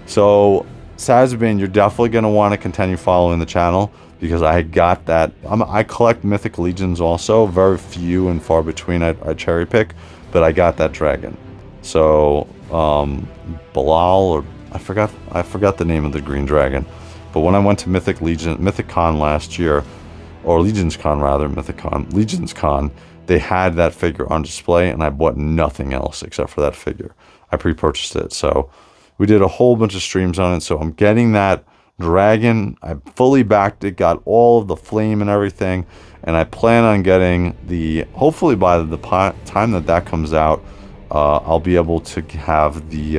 So Sazabin, you're definitely going to want to continue following the channel, because I got that. I collect Mythic Legions also. Very few and far between I cherry pick, but I got that dragon. So Balal, or I forgot the name of the green dragon. But when I went to Mythic Con last year, or Legions Con rather, Legions Con, they had that figure on display, and I bought nothing else except for that figure. I pre-purchased it, so we did a whole bunch of streams on it. So I'm getting that dragon. I fully backed it, got all of the flame and everything, and I plan on getting the, hopefully by the time that comes out, I'll be able to have the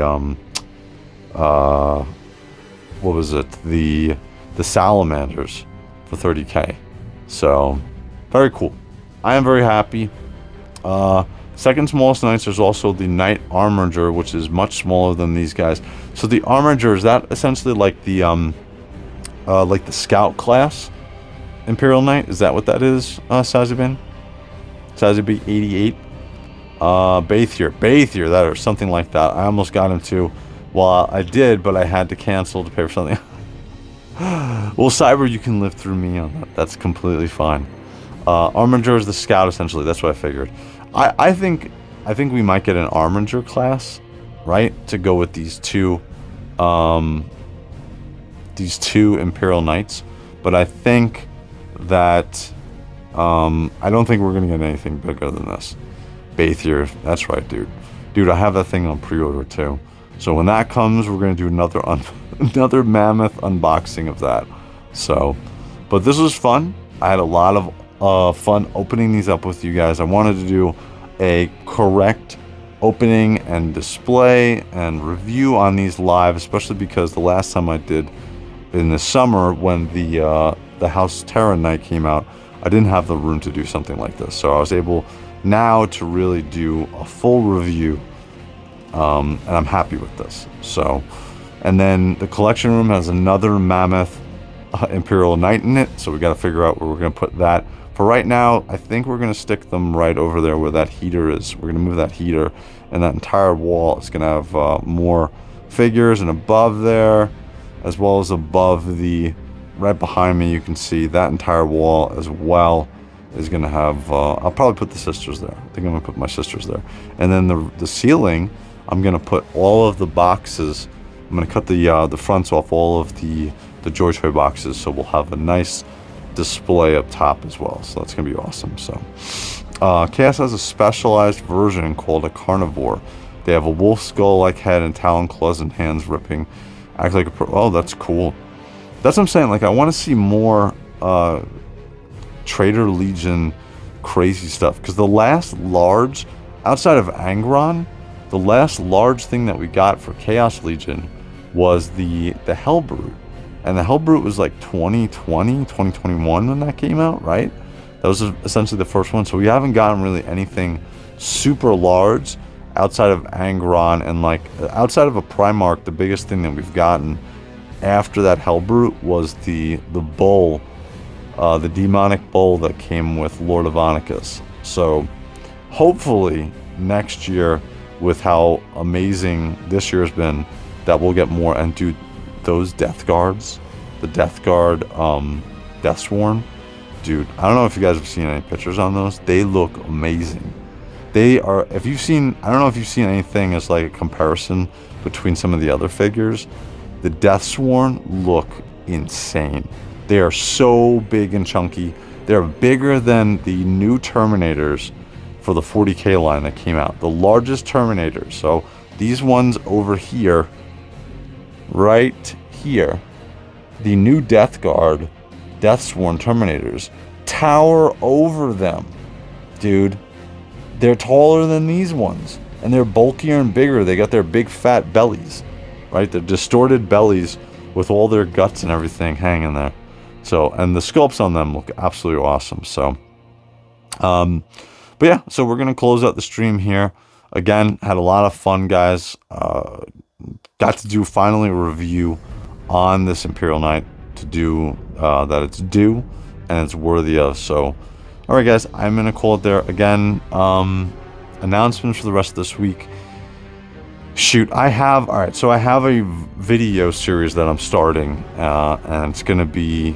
what was it, the salamanders for 30k. So very cool. I am very happy. Second smallest knights, there's also the Knight Armiger, which is much smaller than these guys. So the Armiger, is that essentially like the Scout class Imperial Knight? Is that what that is, Sazabin? Sazabin 88? Bathier, that or something like that. I almost got him too. Well, I did, but I had to cancel to pay for something. Well, Cyber, you can live through me on that. That's completely fine. Armiger is the Scout, essentially. That's what I figured. I think we might get an Armiger class, right, to go with these two Imperial Knights. But I think that I don't think we're gonna get anything bigger than this. Bathier, that's right, dude. Dude, I have that thing on pre-order too. So when that comes, we're gonna do another mammoth unboxing of that. So, but this was fun. I had a lot of fun opening these up with you guys. I wanted to do a correct opening and display and review on these live, especially because the last time I did in the summer when the House Terra Night came out, I didn't have the room to do something like this. So I was able now to really do a full review, and I'm happy with this. So, and then the collection room has another mammoth Imperial Knight in it, so we got to figure out where we're going to put that. For right now, I think we're going to stick them right over there where that heater is. We're going to move that heater, and that entire wall is going to have more figures, and above there, as well as above the, right behind me, you can see that entire wall as well is going to have, I'll probably put the sisters there. I think I'm going to put my sisters there. And then the ceiling, I'm going to put all of the boxes. I'm going to cut the fronts off all of the JOYTOY boxes, so we'll have a nice display up top as well. So that's going to be awesome. So Chaos has a specialized version called a carnivore. They have a wolf skull-like head and talon claws and hands ripping. Act like a oh, that's cool. That's what I'm saying. Like, I want to see more Traitor Legion crazy stuff. Because the last large, outside of Angron, the last large thing that we got for Chaos Legion was the Hellbrute. And the Hellbrute was like 2020, 2021 when that came out, right? That was essentially the first one. So we haven't gotten really anything super large outside of Angron, and like outside of a Primarch. The biggest thing that we've gotten after that Hellbrute was the bull, the demonic bull that came with Lord of Onychus. So hopefully next year, with how amazing this year has been, that we'll get more. And dude, those Death Guards, the Death Guard Deathsworn, dude, I don't know if you guys have seen any pictures on those. They look amazing. They are, if you've seen, I don't know if you've seen anything as like a comparison between some of the other figures. The Deathsworn look insane. They are so big and chunky. They're bigger than the new Terminators for the 40K line that came out. The largest Terminators. So these ones over here, right here, the new Death Guard Deathsworn Terminators tower over them. Dude, they're taller than these ones, and they're bulkier and bigger. They got their big fat bellies, right? They're distorted bellies with all their guts and everything hanging there. So, and the sculpts on them look absolutely awesome. So, but yeah, so we're going to close out the stream here. Again, had a lot of fun, guys. Got to do finally a review on this Imperial Knight to do that it's due and it's worthy of. So, all right, guys, I'm going to call it there. Again, announcements for the rest of this week. Shoot, I have a video series that I'm starting, and it's going to be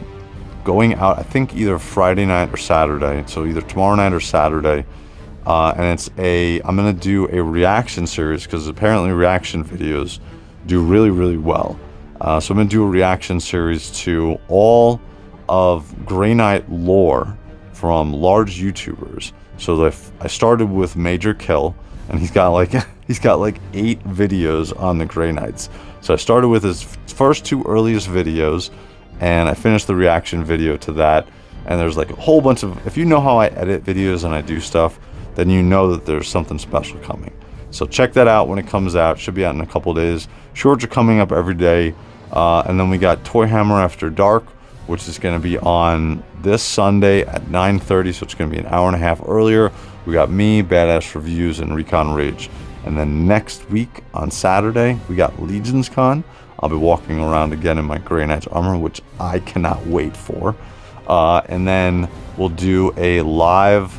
going out, I think, either Friday night or Saturday. So either tomorrow night or Saturday. And I'm going to do a reaction series, because apparently reaction videos do really, really well. So I'm going to do a reaction series to all of Grey Knight lore from large YouTubers. So I started with Major Kill, and he's got like 8 videos on the Grey Knights. So I started with his first 2 earliest videos, and I finished the reaction video to that. And there's like a whole bunch of, if you know how I edit videos and I do stuff, then you know that there's something special coming. So check that out when it comes out. Should be out in a couple days. Shorts are coming up every day. And then we got Toy Hammer After Dark, which is going to be on this Sunday at 9:30, so it's going to be an hour and a half earlier. We got me, Badass Reviews, and Recon Rage. And then next week on Saturday, we got Legions Con. I'll be walking around again in my Grey Knight's armor, which I cannot wait for. And then we'll do a live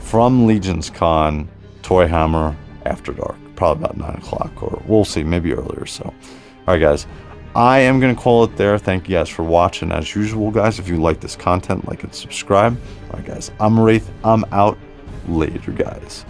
from Legions Con Toy Hammer After Dark, probably about 9 o'clock, or we'll see, maybe earlier. So, all right, guys. I am going to call it there. Thank you guys for watching. As usual, guys, if you like this content, like and subscribe. All right, guys, I'm Wraith. I'm out. Later, guys.